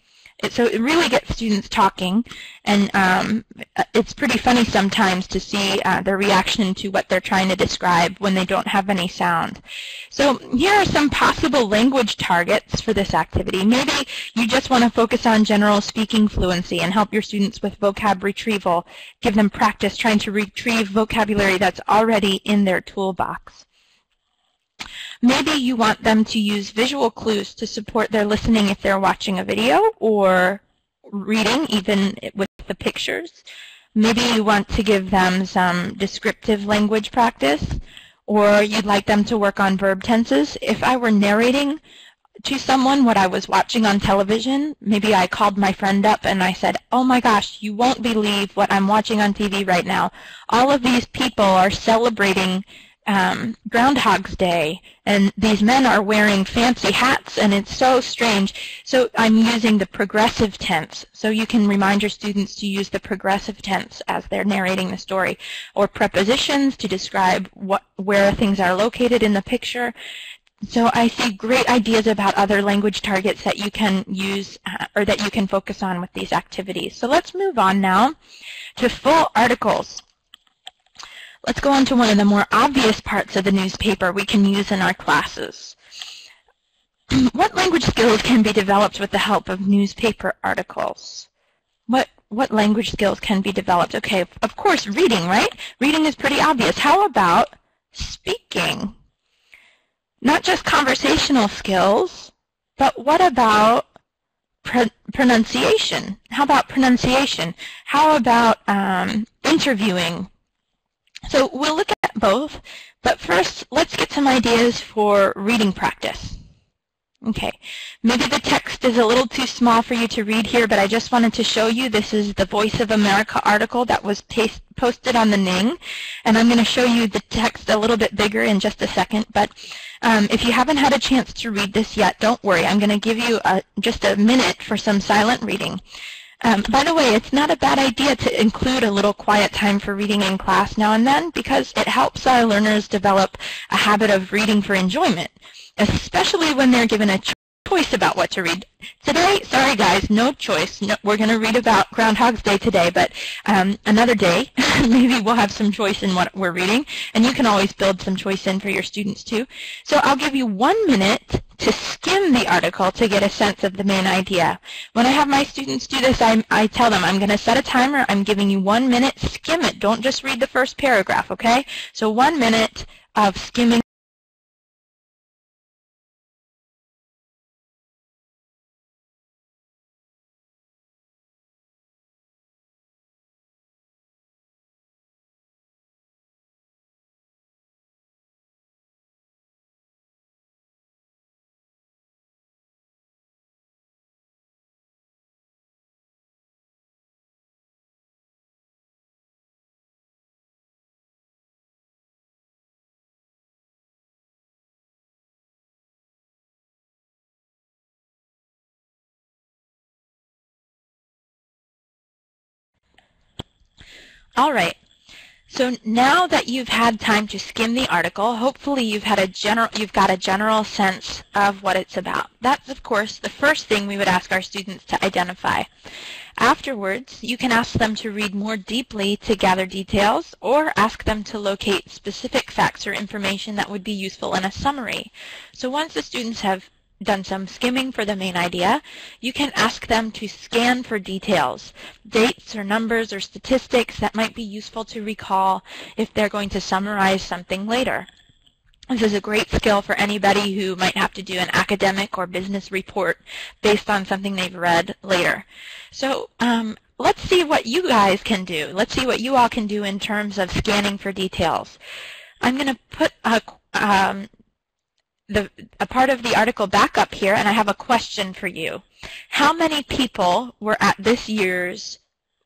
So it really gets students talking, and it's pretty funny sometimes to see their reaction to what they're trying to describe when they don't have any sound. So here are some possible language targets for this activity. Maybe you just want to focus on general speaking fluency and help your students with vocab retrieval, give them practice trying to retrieve vocabulary that's already in their toolbox. Maybe you want them to use visual clues to support their listening if they're watching a video or reading, even with the pictures. Maybe you want to give them some descriptive language practice, or you'd like them to work on verb tenses. If I were narrating to someone what I was watching on television, maybe I called my friend up and I said, "Oh my gosh, you won't believe what I'm watching on TV right now. All of these people are celebrating Groundhog's Day, and these men are wearing fancy hats, and it's so strange." So I'm using the progressive tense. So you can remind your students to use the progressive tense as they're narrating the story, or prepositions to describe where things are located in the picture. So I see great ideas about other language targets that you can use or that you can focus on with these activities. So let's move on now to full articles. Let's go on to one of the more obvious parts of the newspaper we can use in our classes. What language skills can be developed with the help of newspaper articles? What language skills can be developed? Okay, of course, reading, right? Reading is pretty obvious. How about speaking? Not just conversational skills, but what about pronunciation? How about pronunciation? How about interviewing? So we'll look at both, but first let's get some ideas for reading practice. Okay, maybe the text is a little too small for you to read here, but I just wanted to show you this is the Voice of America article that was posted on the Ning, and I'm going to show you the text a little bit bigger in just a second, but if you haven't had a chance to read this yet, don't worry. I'm going to give you just a minute for some silent reading. By the way, it's not a bad idea to include a little quiet time for reading in class now and then, because it helps our learners develop a habit of reading for enjoyment, especially when they're given a choice about what to read. Today, sorry guys, no choice. No, we're going to read about Groundhog's Day today, but another day, maybe we'll have some choice in what we're reading, and you can always build some choice in for your students too. So I'll give you 1 minute to skim the article to get a sense of the main idea. When I have my students do this, I tell them, I'm going to set a timer, I'm giving you 1 minute, skim it. Don't just read the first paragraph, okay? So 1 minute of skimming. All right. So now that you've had time to skim the article, hopefully you've got a general sense of what it's about. That's, of course, the first thing we would ask our students to identify. Afterwards, you can ask them to read more deeply to gather details, or ask them to locate specific facts or information that would be useful in a summary. So once the students have done some skimming for the main idea, you can ask them to scan for details, dates or numbers or statistics that might be useful to recall if they're going to summarize something later. This is a great skill for anybody who might have to do an academic or business report based on something they've read later. So let's see what you guys can do. Let's see what you all can do in terms of scanning for details. I'm going to put a part of the article back up here, and I have a question for you. How many people were at this year's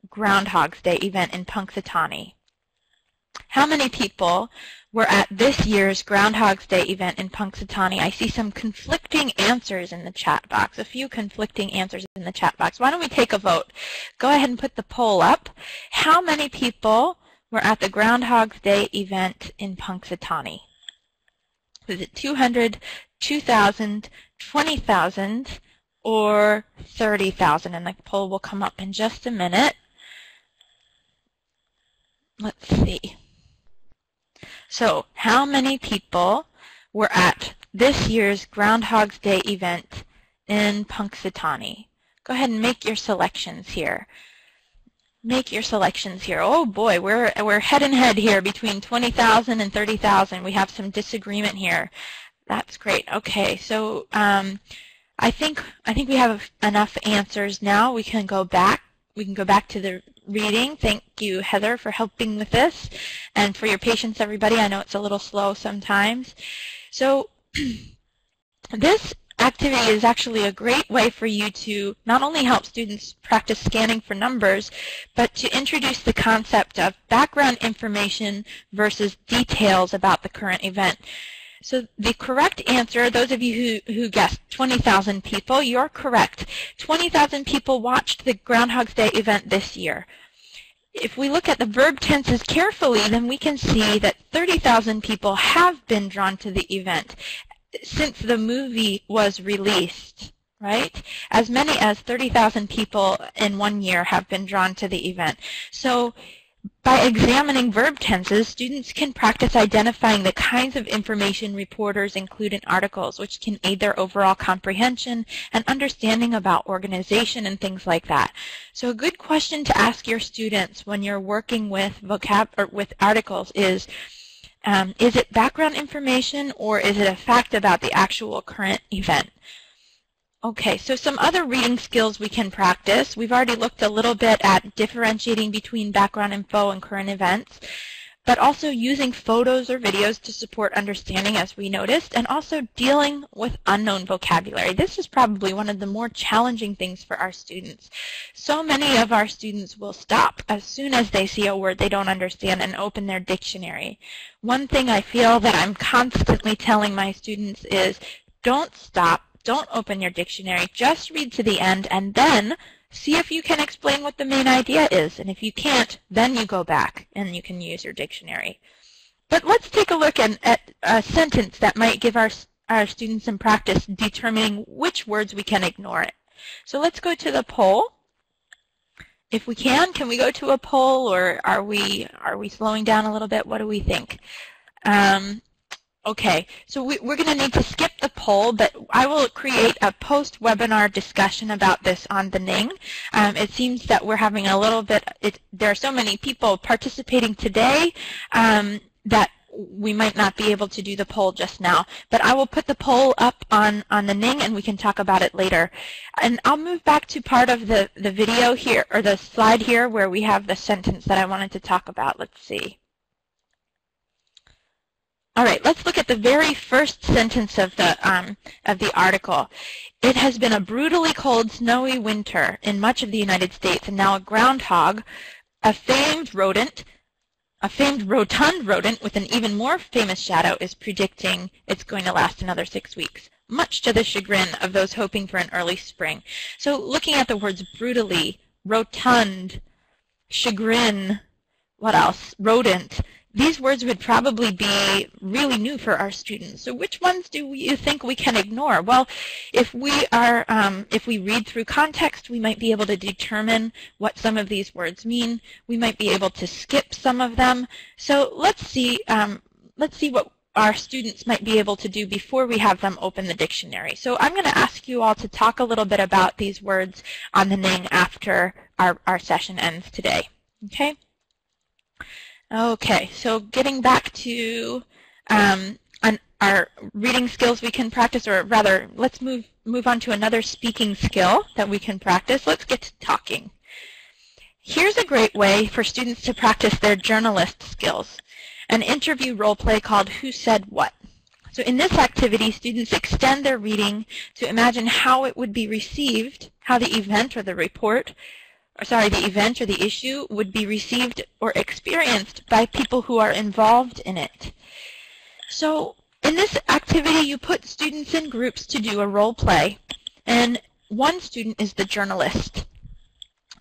Groundhog's Day event in Punxsutawney? How many people were at this year's Groundhog's Day event in Punxsutawney? I see some conflicting answers in the chat box, a few conflicting answers in the chat box. Why don't we take a vote? Go ahead and put the poll up. How many people were at the Groundhog's Day event in Punxsutawney? Was it 200, 2,000, 20,000, or 30,000? And the poll will come up in just a minute. Let's see. So, how many people were at this year's Groundhog's Day event in Punxsutawney? Go ahead and make your selections here. Make your selections here. Oh boy, we're head and head here between 20,000 and 30,000. We have some disagreement here. That's great. Okay, so I think we have enough answers now. We can go back. We can go back to the reading. Thank you, Heather, for helping with this, and for your patience, everybody. I know it's a little slow sometimes. So this activity is actually a great way for you to not only help students practice scanning for numbers, but to introduce the concept of background information versus details about the current event. So the correct answer, those of you who guessed 20,000 people, you're correct. 20,000 people watched the Groundhog's Day event this year. If we look at the verb tenses carefully, then we can see that 30,000 people have been drawn to the event since the movie was released, right? As many as 30,000 people in 1 year have been drawn to the event. So by examining verb tenses, students can practice identifying the kinds of information reporters include in articles, which can aid their overall comprehension and understanding about organization and things like that. So a good question to ask your students when you're working with with articles is it background information or is it a fact about the actual current event? Okay, so some other reading skills we can practice. We've already looked a little bit at differentiating between background info and current events, but also using photos or videos to support understanding, as we noticed, and also dealing with unknown vocabulary. This is probably one of the more challenging things for our students. So many of our students will stop as soon as they see a word they don't understand and open their dictionary. One thing I feel that I'm constantly telling my students is don't stop. Don't open your dictionary. Just read to the end and then see if you can explain what the main idea is. And if you can't, then you go back and you can use your dictionary. But let's take a look at a sentence that might give our students some practice determining which words we can ignore. So let's go to the poll. If we can we go to a poll, or are we slowing down a little bit? What do we think? Okay, so we're going to need to skip the poll, but I will create a post-webinar discussion about this on the Ning. It seems that we're having a little bit, there are so many people participating today that we might not be able to do the poll just now. But I will put the poll up on the Ning and we can talk about it later. And I'll move back to part of the video here, or the slide here, where we have the sentence that I wanted to talk about. Let's see. All right, let's look at the very first sentence of the article. It has been a brutally cold, snowy winter in much of the United States, and now a groundhog, a famed rotund rodent with an even more famous shadow, is predicting it's going to last another 6 weeks, much to the chagrin of those hoping for an early spring. So looking at the words brutally, rotund, chagrin, what else, rodent, these words would probably be really new for our students. So which ones do you think we can ignore? Well, if we read through context, we might be able to determine what some of these words mean. We might be able to skip some of them. So let's see what our students might be able to do before we have them open the dictionary. So I'm going to ask you all to talk a little bit about these words on the Ning after our session ends today. Okay? Okay, so getting back to our reading skills we can practice, or rather, let's move on to another speaking skill that we can practice. Let's get to talking. Here's a great way for students to practice their journalist skills, an interview role play called Who Said What. So in this activity, students extend their reading to imagine how it would be received, how the event or the issue would be received or experienced by people who are involved in it. So in this activity, you put students in groups to do a role play, and one student is the journalist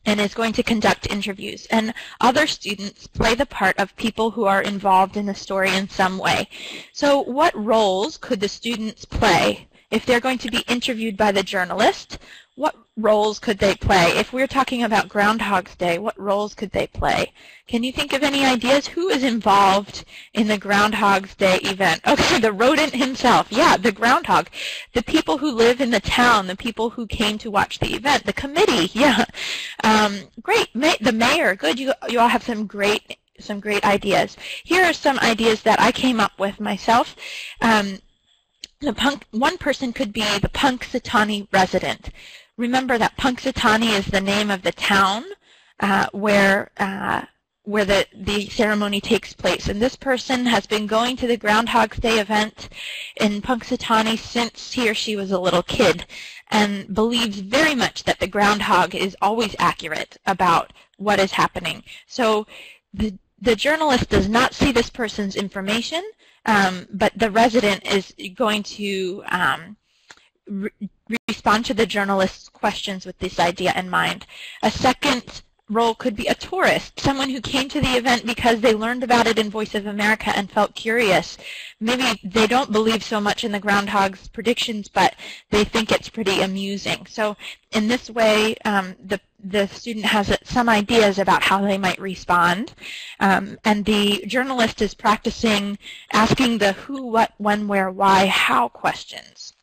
and is going to conduct interviews, and other students play the part of people who are involved in the story in some way. So what roles could the students play? If they're going to be interviewed by the journalist, what roles could they play? If we're talking about Groundhog's Day, what roles could they play? Can you think of any ideas? Who is involved in the Groundhog's Day event? Okay, the rodent himself. Yeah, the groundhog. The people who live in the town, the people who came to watch the event, the committee. Yeah. Great. The mayor. Good. You all have some great ideas. Here are some ideas that I came up with myself. One person could be the Punxsutawney resident. Remember that Punxsutawney is the name of the town where the ceremony takes place. And this person has been going to the Groundhog's Day event in Punxsutawney since he or she was a little kid, and believes very much that the groundhog is always accurate about what is happening. So the journalist does not see this person's information, but the resident is going to respond to the journalist's questions with this idea in mind. A second role could be a tourist, someone who came to the event because they learned about it in Voice of America and felt curious. Maybe they don't believe so much in the groundhog's predictions, but they think it's pretty amusing. So in this way, the student has some ideas about how they might respond, and the journalist is practicing asking the who, what, when, where, why, how questions.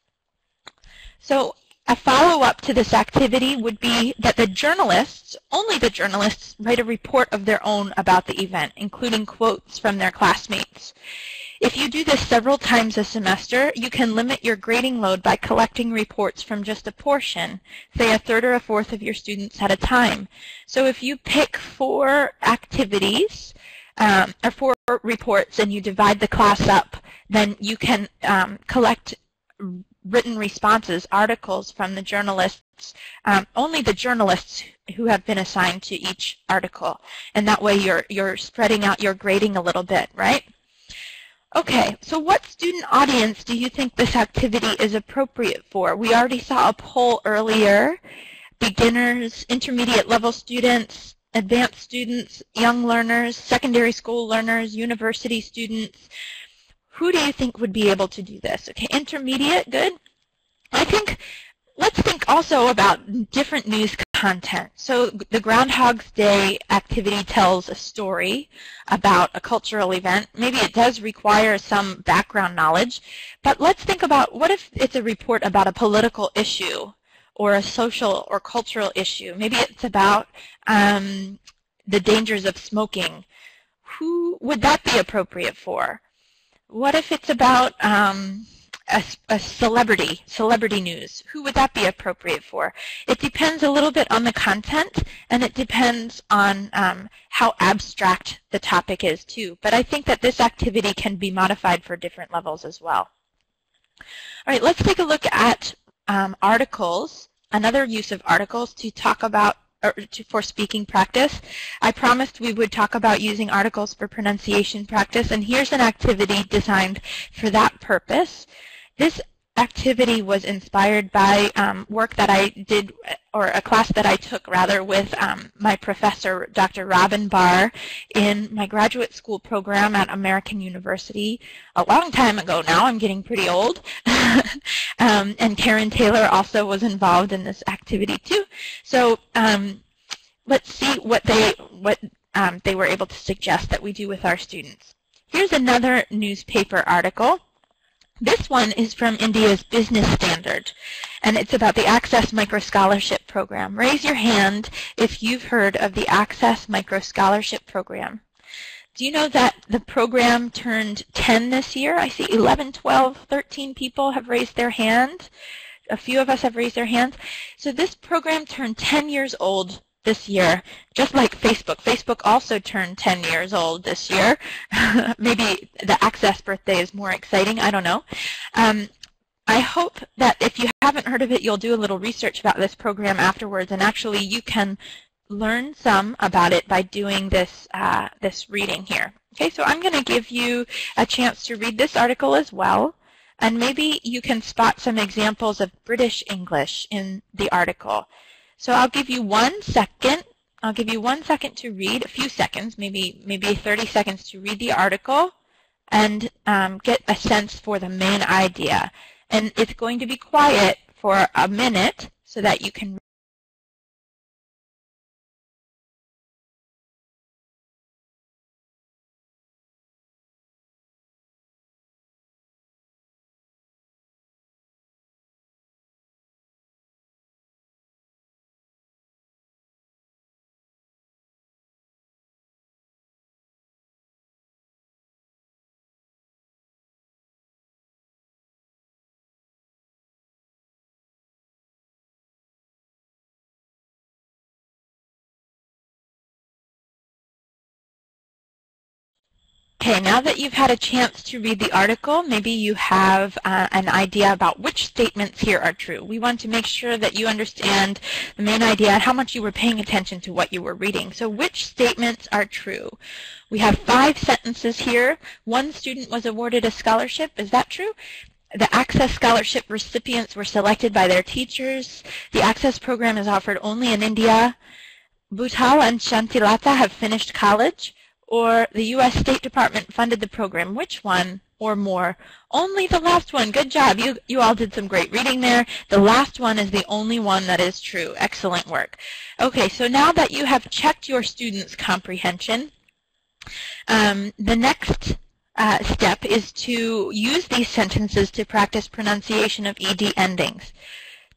So a follow-up to this activity would be that the journalists, only the journalists, write a report of their own about the event, including quotes from their classmates. If you do this several times a semester, you can limit your grading load by collecting reports from just a portion, say a third or a fourth of your students at a time. So if you pick 4 activities, or 4 reports, and you divide the class up, then you can collect written responses, articles from the journalists, only the journalists who have been assigned to each article. And that way you're spreading out your grading a little bit, right? Okay, so what student audience do you think this activity is appropriate for? We already saw a poll earlier. Beginners, intermediate level students, advanced students, young learners, secondary school learners, university students. Who do you think would be able to do this? Okay, intermediate, good. Let's think also about different news content. So the Groundhog's Day activity tells a story about a cultural event. Maybe it does require some background knowledge, but let's think about what if it's a report about a political issue or a social or cultural issue. Maybe it's about the dangers of smoking. Who would that be appropriate for? What if it's about a celebrity news? Who would that be appropriate for? It depends a little bit on the content, and it depends on how abstract the topic is too. But I think that this activity can be modified for different levels as well. All right, let's take a look at articles, another use of articles to talk about for speaking practice. I promised we would talk about using articles for pronunciation practice, and here's an activity designed for that purpose. This activity was inspired by work that I did, or a class that I took rather, with my professor, Dr. Robin Barr, in my graduate school program at American University a long time ago now. I'm getting pretty old. And Karen Taylor also was involved in this activity too. So let's see what they were able to suggest that we do with our students. Here's another newspaper article. This one is from India's Business Standard, and it's about the Access Micro Scholarship Program. Raise your hand if you've heard of the Access Micro Scholarship Program. Do you know that the program turned 10 this year? I see 11, 12, 13 people have raised their hand. A few of us have raised their hands. So this program turned 10 years old this year, just like Facebook. Facebook also turned 10 years old this year. Maybe the Access birthday is more exciting. I don't know. I hope that if you haven't heard of it, you'll do a little research about this program afterwards, and actually you can learn some about it by doing this, this reading here. Okay, so I'm going to give you a chance to read this article as well, and maybe you can spot some examples of British English in the article. So I'll give you 1 second. I'll give you 1 second to read, a few seconds, maybe 30 seconds to read the article and get a sense for the main idea. And it's going to be quiet for a minute so that you can Okay, now that you've had a chance to read the article, maybe you have an idea about which statements here are true. We want to make sure that you understand the main idea and how much you were paying attention to what you were reading. So which statements are true? We have 5 sentences here. 1 student was awarded a scholarship. Is that true? The Access Scholarship recipients were selected by their teachers. The Access program is offered only in India. Bhutal and Shantilata have finished college. Or the U.S. State Department funded the program. Which one or more? Only the last one. Good job. You all did some great reading there. The last one is the only one that is true. Excellent work. Okay, so now that you have checked your students' comprehension, the next step is to use these sentences to practice pronunciation of ED endings.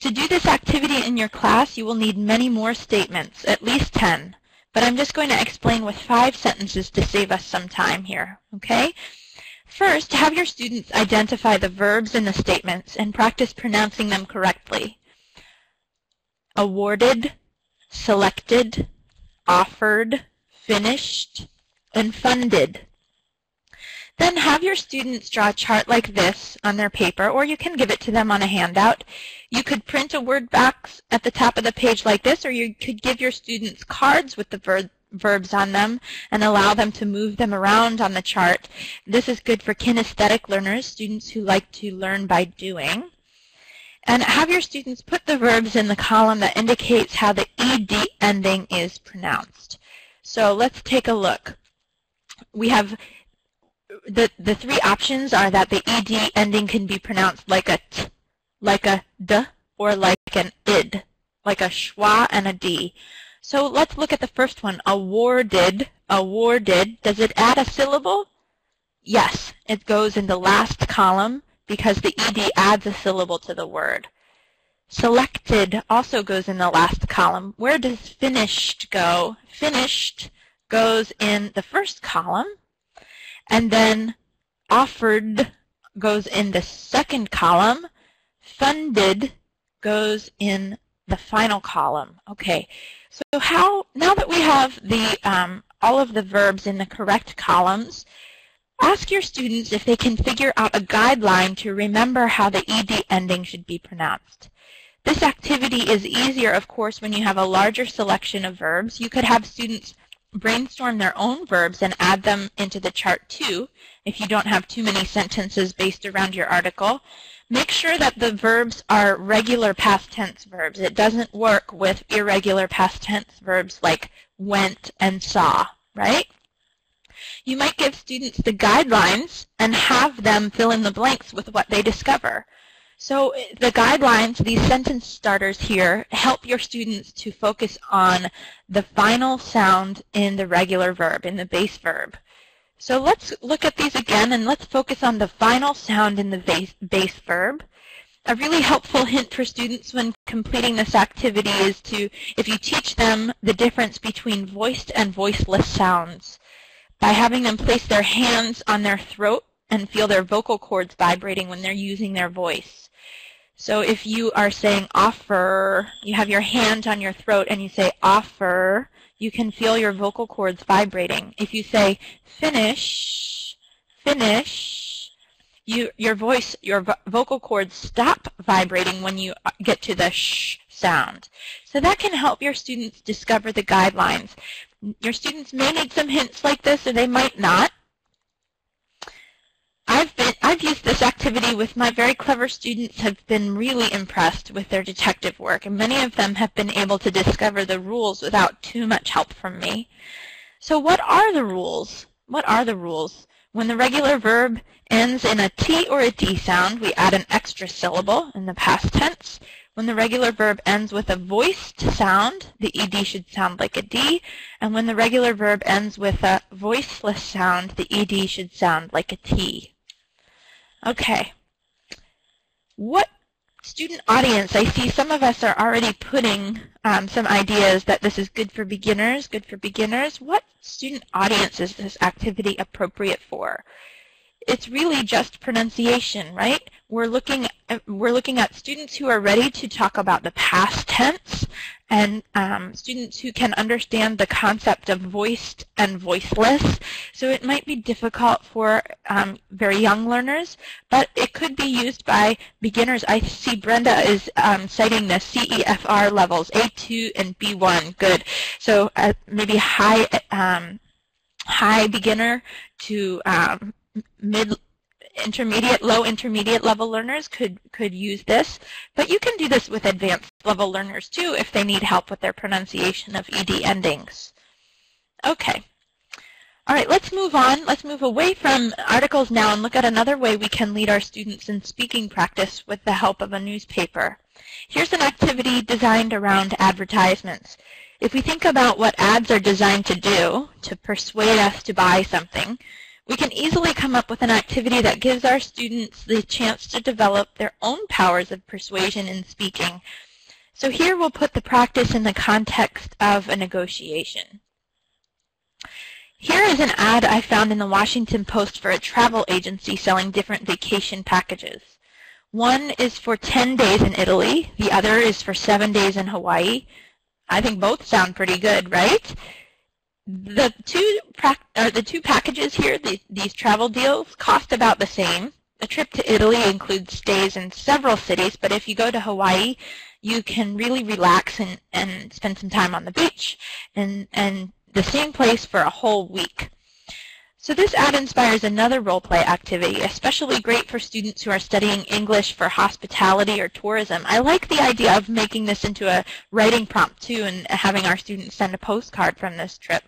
To do this activity in your class, you will need many more statements, at least 10. But I'm just going to explain with 5 sentences to save us some time here, okay? First, have your students identify the verbs in the statements and practice pronouncing them correctly. Awarded, selected, offered, finished, and funded. Then have your students draw a chart like this on their paper, or you can give it to them on a handout. You could print a word box at the top of the page like this, or you could give your students cards with the verbs on them and allow them to move them around on the chart. This is good for kinesthetic learners, students who like to learn by doing. And have your students put the verbs in the column that indicates how the ED ending is pronounced. So let's take a look. We have the 3 options are that the ED ending can be pronounced like a t, like a d, or like an id, like a schwa and a d. So let's look at the first one, awarded. Awarded, does it add a syllable? Yes, it goes in the last column because the ED adds a syllable to the word. Selected also goes in the last column. Where does finished go? Finished goes in the first column. And then offered goes in the second column. Funded goes in the final column. Okay, so now that we have the all of the verbs in the correct columns, ask your students if they can figure out a guideline to remember how the ED ending should be pronounced. This activity is easier, of course, when you have a larger selection of verbs. You could have students brainstorm their own verbs and add them into the chart too, if you don't have too many sentences based around your article. Make sure that the verbs are regular past tense verbs. It doesn't work with irregular past tense verbs like went and saw, right? You might give students the guidelines and have them fill in the blanks with what they discover. So the guidelines, these sentence starters here, help your students to focus on the final sound in the regular verb, in the base verb. So let's look at these again, and let's focus on the final sound in the base verb. A really helpful hint for students when completing this activity is to, if you teach them the difference between voiced and voiceless sounds, by having them place their hands on their throat and feel their vocal cords vibrating when they're using their voice. So if you are saying offer, you have your hand on your throat and you say offer, you can feel your vocal cords vibrating. If you say finish, finish, your vocal cords stop vibrating when you get to the sh sound. So that can help your students discover the guidelines. Your students may need some hints like this, or they might not. I've used this activity with my very clever students, have been really impressed with their detective work, and many of them have been able to discover the rules without too much help from me. So what are the rules? What are the rules? When the regular verb ends in a T or a D sound, we add an extra syllable in the past tense. When the regular verb ends with a voiced sound, the ED should sound like a D. And when the regular verb ends with a voiceless sound, the ED should sound like a T. Okay. What student audience? I see some of us are already putting some ideas that this is good for beginners, good for beginners. What student audience is this activity appropriate for? It's really just pronunciation, right? We're looking at students who are ready to talk about the past tense, and students who can understand the concept of voiced and voiceless. So it might be difficult for very young learners, but it could be used by beginners. I see Brenda is citing the CEFR levels, A2 and B1. Good. So maybe high beginner to mid-intermediate, low intermediate level learners could use this, but you can do this with advanced level learners too if they need help with their pronunciation of ED endings. Okay. All right, let's move on. Let's move away from articles now and look at another way we can lead our students in speaking practice with the help of a newspaper. Here's an activity designed around advertisements. If we think about what ads are designed to do, to persuade us to buy something, we can easily come up with an activity that gives our students the chance to develop their own powers of persuasion in speaking. So here we'll put the practice in the context of a negotiation. Here is an ad I found in the Washington Post for a travel agency selling different vacation packages. One is for 10 days in Italy, the other is for 7 days in Hawaii. I think both sound pretty good, right? The two packages here, these travel deals, cost about the same. A trip to Italy includes stays in several cities, but if you go to Hawaii, you can really relax and spend some time on the beach, and the same place for a whole week. So this ad inspires another role-play activity, especially great for students who are studying English for hospitality or tourism. I like the idea of making this into a writing prompt too, and having our students send a postcard from this trip.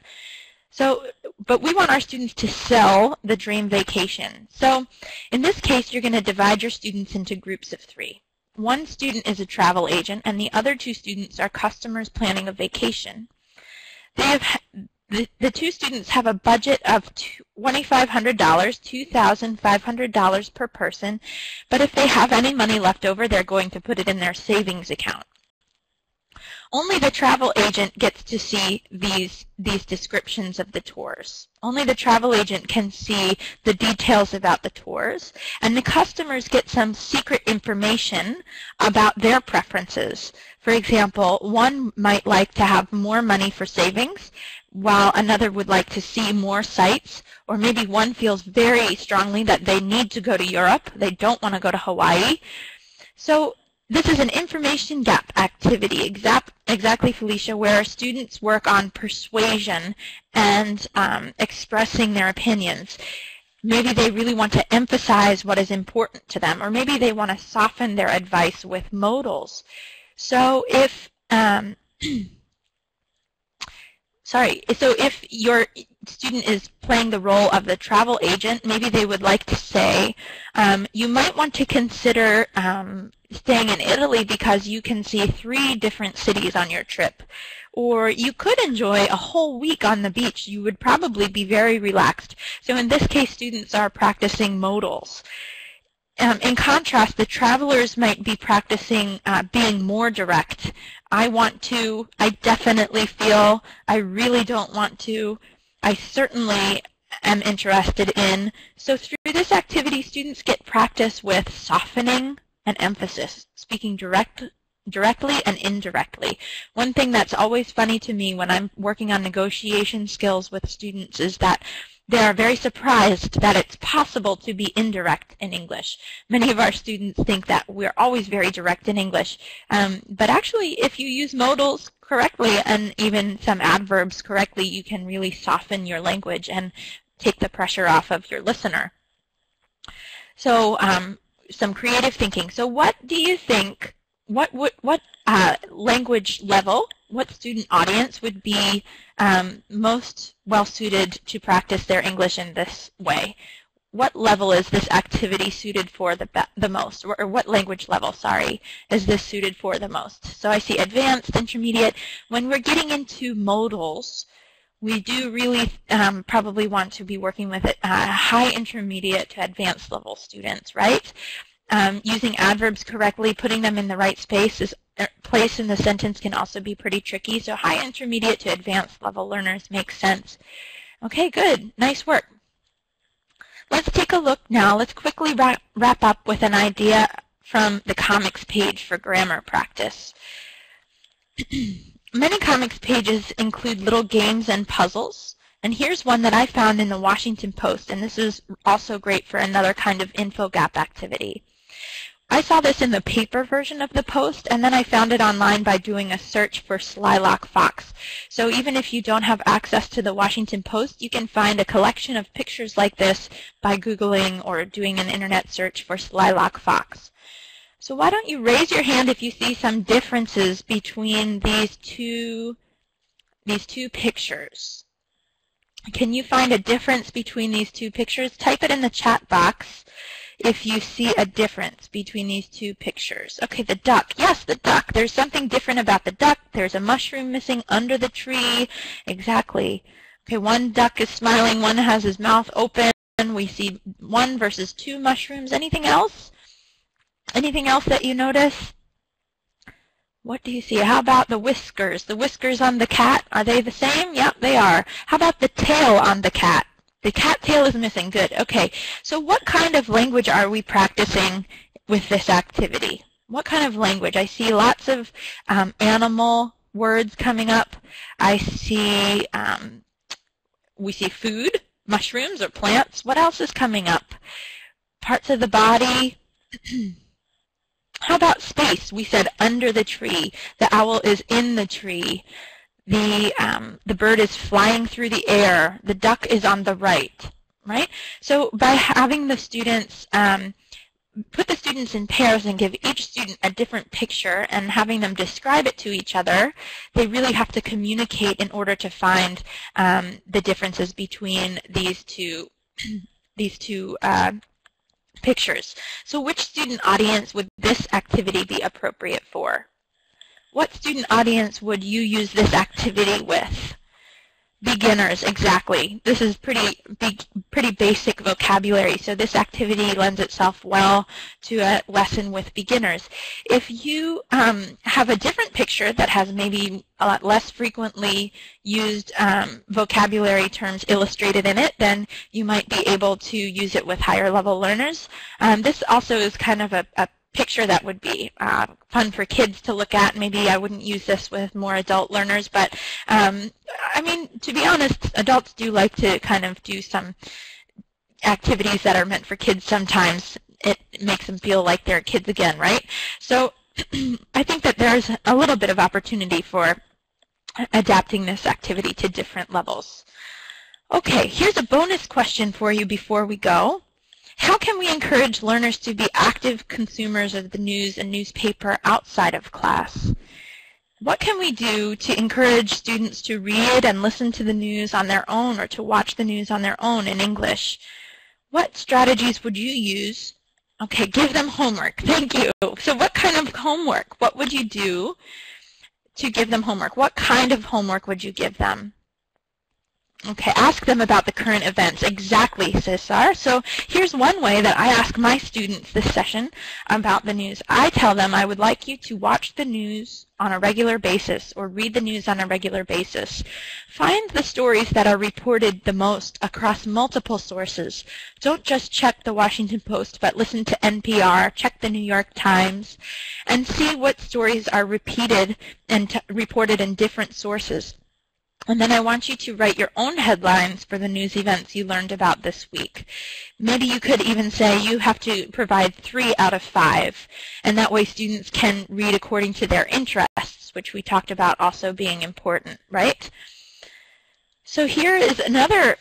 So, but we want our students to sell the dream vacation. So in this case, you're going to divide your students into groups of 3. One student is a travel agent, and the other 2 students are customers planning a vacation. The 2 students have a budget of $2,500, $2,500 per person, but if they have any money left over, they're going to put it in their savings account. Only the travel agent gets to see these descriptions of the tours. Only the travel agent can see the details about the tours, and the customers get some secret information about their preferences. For example, one might like to have more money for savings, while another would like to see more sites, or maybe one feels very strongly that they need to go to Europe. They don't want to go to Hawaii. So this is an information gap activity, exactly, Felicia, where students work on persuasion and expressing their opinions. Maybe they really want to emphasize what is important to them, or maybe they want to soften their advice with modals. So if if your student is playing the role of the travel agent, maybe they would like to say, you might want to consider staying in Italy because you can see 3 different cities on your trip. Or you could enjoy a whole week on the beach. You would probably be very relaxed. So in this case, students are practicing modals. In contrast, the travelers might be practicing being more direct. I want to, I definitely feel, I really don't want to, I certainly am interested in. So through this activity, students get practice with softening and emphasis, speaking directly and indirectly. One thing that's always funny to me when I'm working on negotiation skills with students is that they are very surprised that it's possible to be indirect in English. Many of our students think that we're always very direct in English, but actually if you use modals correctly and even some adverbs correctly, you can really soften your language and take the pressure off of your listener. So some creative thinking. So what do you think, what language level, what student audience would be most well-suited to practice their English in this way? What level is this activity suited for the most? Or what language level, sorry, is this suited for the most? So I see advanced, intermediate. When we're getting into modals, we do really probably want to be working with high intermediate to advanced level students, right? Using adverbs correctly, putting them in the right place in the sentence can also be pretty tricky. So high intermediate to advanced level learners makes sense. Okay, good. Nice work. Let's take a look now. Let's quickly wrap up with an idea from the comics page for grammar practice. Many comics pages include little games and puzzles. And here's one that I found in the Washington Post, and this is also great for another kind of infogap activity. I saw this in the paper version of the Post, and then I found it online by doing a search for Slylock Fox. So even if you don't have access to the Washington Post, you can find a collection of pictures like this by Googling or doing an internet search for Slylock Fox. So why don't you raise your hand if you see some differences between these two pictures? Can you find a difference between these two pictures? Type it in the chat box if you see a difference between these two pictures. Okay, the duck. Yes, the duck. There's something different about the duck. There's a mushroom missing under the tree. Exactly. Okay, one duck is smiling. One has his mouth open. We see 1 versus 2 mushrooms. Anything else? Anything else that you notice? What do you see? How about the whiskers? The whiskers on the cat, are they the same? Yep, they are. How about the tail on the cat? The cat tail is missing. Good. Okay. So what kind of language are we practicing with this activity? What kind of language? I see lots of animal words coming up. I see, we see food, mushrooms or plants. What else is coming up? Parts of the body. How about space? We said under the tree. The owl is in the tree. The bird is flying through the air. The duck is on the right, right? So by having the students, put the students in pairs and give each student a different picture and having them describe it to each other, they really have to communicate in order to find the differences between these two pictures. So which student audience would this activity be appropriate for? What student audience would you use this activity with? Beginners, exactly. This is pretty basic vocabulary, so this activity lends itself well to a lesson with beginners. If you have a different picture that has maybe a lot less frequently used vocabulary terms illustrated in it, then you might be able to use it with higher level learners. This also is kind of a picture that would be fun for kids to look at. Maybe I wouldn't use this with more adult learners, but I mean, to be honest, adults do like to kind of do some activities that are meant for kids sometimes. It makes them feel like they're kids again, right? So I think that there's a little bit of opportunity for adapting this activity to different levels. Okay, here's a bonus question for you before we go. How can we encourage learners to be active consumers of the news and newspaper outside of class? What can we do to encourage students to read and listen to the news on their own or to watch the news on their own in English? What strategies would you use? Okay, give them homework. Thank you. So what kind of homework? What would you do to give them homework? What kind of homework would you give them? Okay, ask them about the current events. Exactly, Cesar. So here's one way that I ask my students this session about the news. I tell them I would like you to watch the news on a regular basis or read the news on a regular basis. Find the stories that are reported the most across multiple sources. Don't just check the Washington Post, but listen to NPR, check the New York Times, and see what stories are repeated and reported in different sources. And then I want you to write your own headlines for the news events you learned about this week. Maybe you could even say you have to provide 3 out of 5, and that way students can read according to their interests, which we talked about also being important, right? So here is another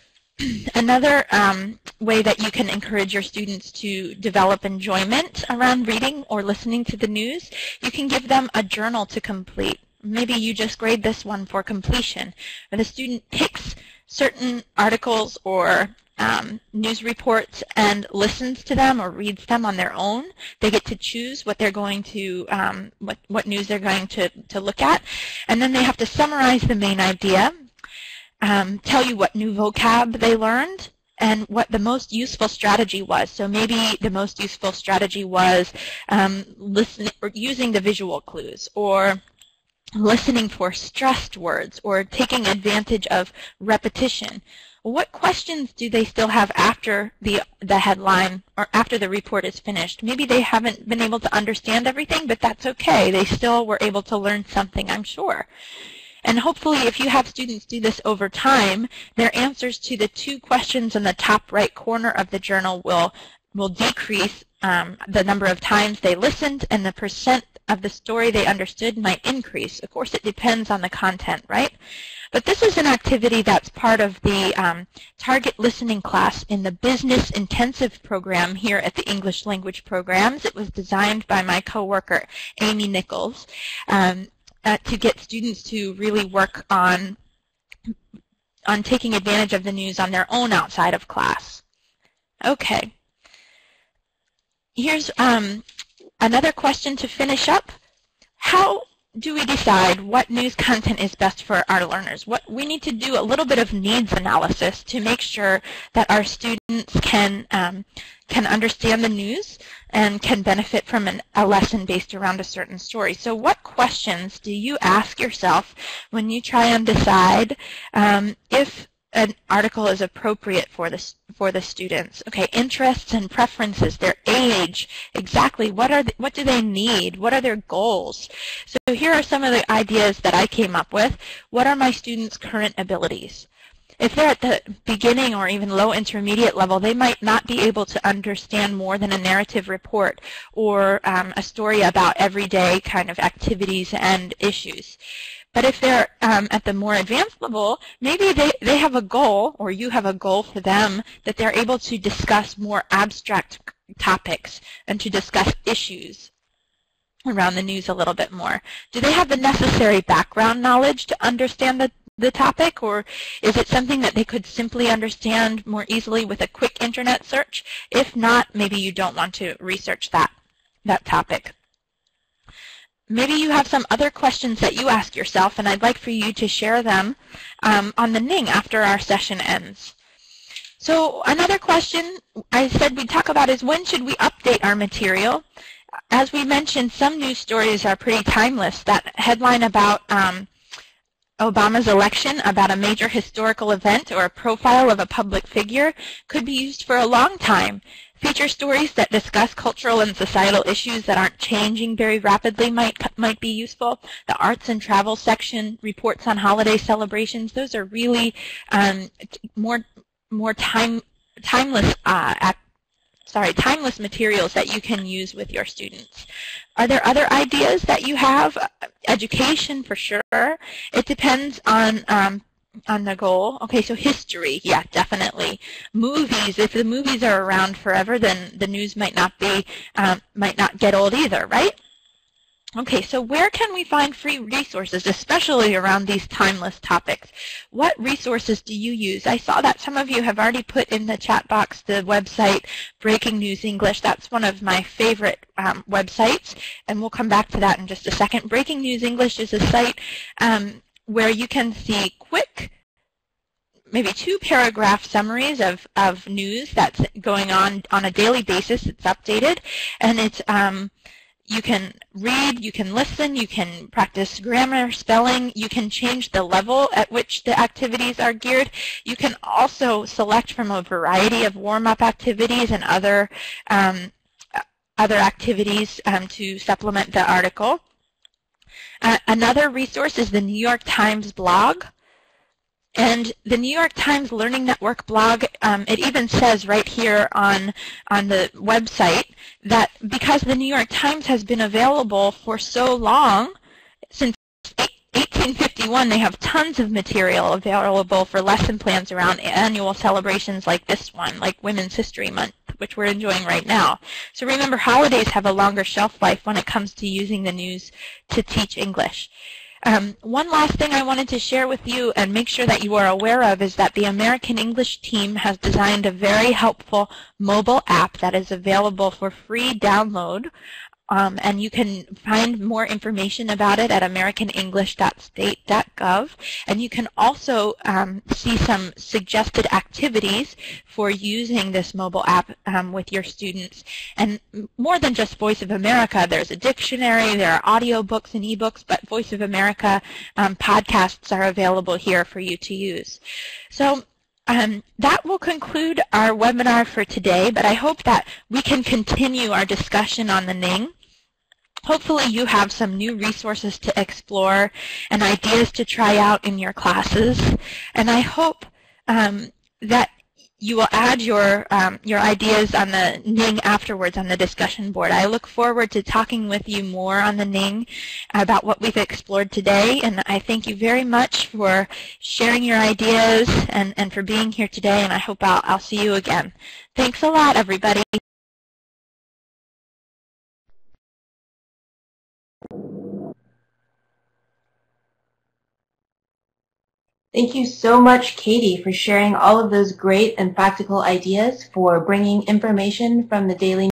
way that you can encourage your students to develop enjoyment around reading or listening to the news. You can give them a journal to complete. Maybe you just grade this one for completion. When the student picks certain articles or news reports and listens to them or reads them on their own, they get to choose what they're going to, what news they're going to look at. And then they have to summarize the main idea, tell you what new vocab they learned, and what the most useful strategy was. So maybe the most useful strategy was listening or using the visual clues, or listening for stressed words, or taking advantage of repetition. What questions do they still have after the headline or after the report is finished? Maybe they haven't been able to understand everything, but that's okay. They still were able to learn something, I'm sure. And hopefully, if you have students do this over time, their answers to the 2 questions in the top right corner of the journal will decrease. The number of times they listened, and the percent of the story they understood might increase. Of course, it depends on the content, right? But this is an activity that's part of the target listening class in the Business Intensive program here at the English Language Programs. It was designed by my coworker, Amy Nichols, to get students to really work on taking advantage of the news on their own outside of class. Okay. Here's another question to finish up. How do we decide what news content is best for our learners? We need to do a little bit of needs analysis to make sure that our students can understand the news and can benefit from a lesson based around a certain story. So what questions do you ask yourself when you try and decide if an article is appropriate for the students? Okay, interests and preferences, their age, exactly what do they need? What are their goals? So here are some of the ideas that I came up with. What are my students' current abilities? If they're at the beginning or even low intermediate level, they might not be able to understand more than a narrative report or a story about everyday kind of activities and issues. But if they're at the more advanced level, maybe they have a goal, or you have a goal for them, that they're able to discuss more abstract topics and to discuss issues around the news a little bit more. Do they have the necessary background knowledge to understand the topic, or is it something that they could simply understand more easily with a quick internet search? If not, maybe you don't want to research that topic. Maybe you have some other questions that you ask yourself, and I'd like for you to share them on the Ning after our session ends. So another question I said we'd talk about is, when should we update our material? As we mentioned, some news stories are pretty timeless. That headline about Obama's election, about a major historical event or a profile of a public figure, could be used for a long time. Feature stories that discuss cultural and societal issues that aren't changing very rapidly might be useful. The arts and travel section, reports on holiday celebrations, those are really more timeless materials that you can use with your students. Are there other ideas that you have? Education, for sure. It depends on the goal. Okay, so history, yeah, definitely. Movies, if the movies are around forever, then the news might not get old either, right? Okay, so where can we find free resources, especially around these timeless topics? What resources do you use? I saw that some of you have already put in the chat box the website Breaking News English. That's one of my favorite websites, and we'll come back to that in just a second. Breaking News English is a site where you can see quick maybe 2-paragraph summaries of news that's going on a daily basis. It's updated, and it's you can read, you can listen, you can practice grammar, spelling, you can change the level at which the activities are geared. You can also select from a variety of warm-up activities and other activities to supplement the article. Another resource is the New York Times blog. And the New York Times Learning Network blog, it even says right here on the website that because the New York Times has been available for so long, since 1851, they have tons of material available for lesson plans around annual celebrations like this one, like Women's History Month, which we're enjoying right now. So remember, holidays have a longer shelf life when it comes to using the news to teach English. One last thing I wanted to share with you and make sure that you are aware of is that the American English team has designed a very helpful mobile app that is available for free download. And you can find more information about it at americanenglish.state.gov. And you can also see some suggested activities for using this mobile app with your students. And more than just Voice of America, there's a dictionary, there are audiobooks and ebooks, but Voice of America podcasts are available here for you to use. So that will conclude our webinar for today, but I hope that we can continue our discussion on the Ning. Hopefully you have some new resources to explore and ideas to try out in your classes, and I hope that you will add your ideas on the Ning afterwards on the discussion board. I look forward to talking with you more on the Ning about what we've explored today, and I thank you very much for sharing your ideas and for being here today, and I hope I'll see you again. Thanks a lot, everybody. Thank you so much, Katie, for sharing all of those great and practical ideas for bringing information from the Daily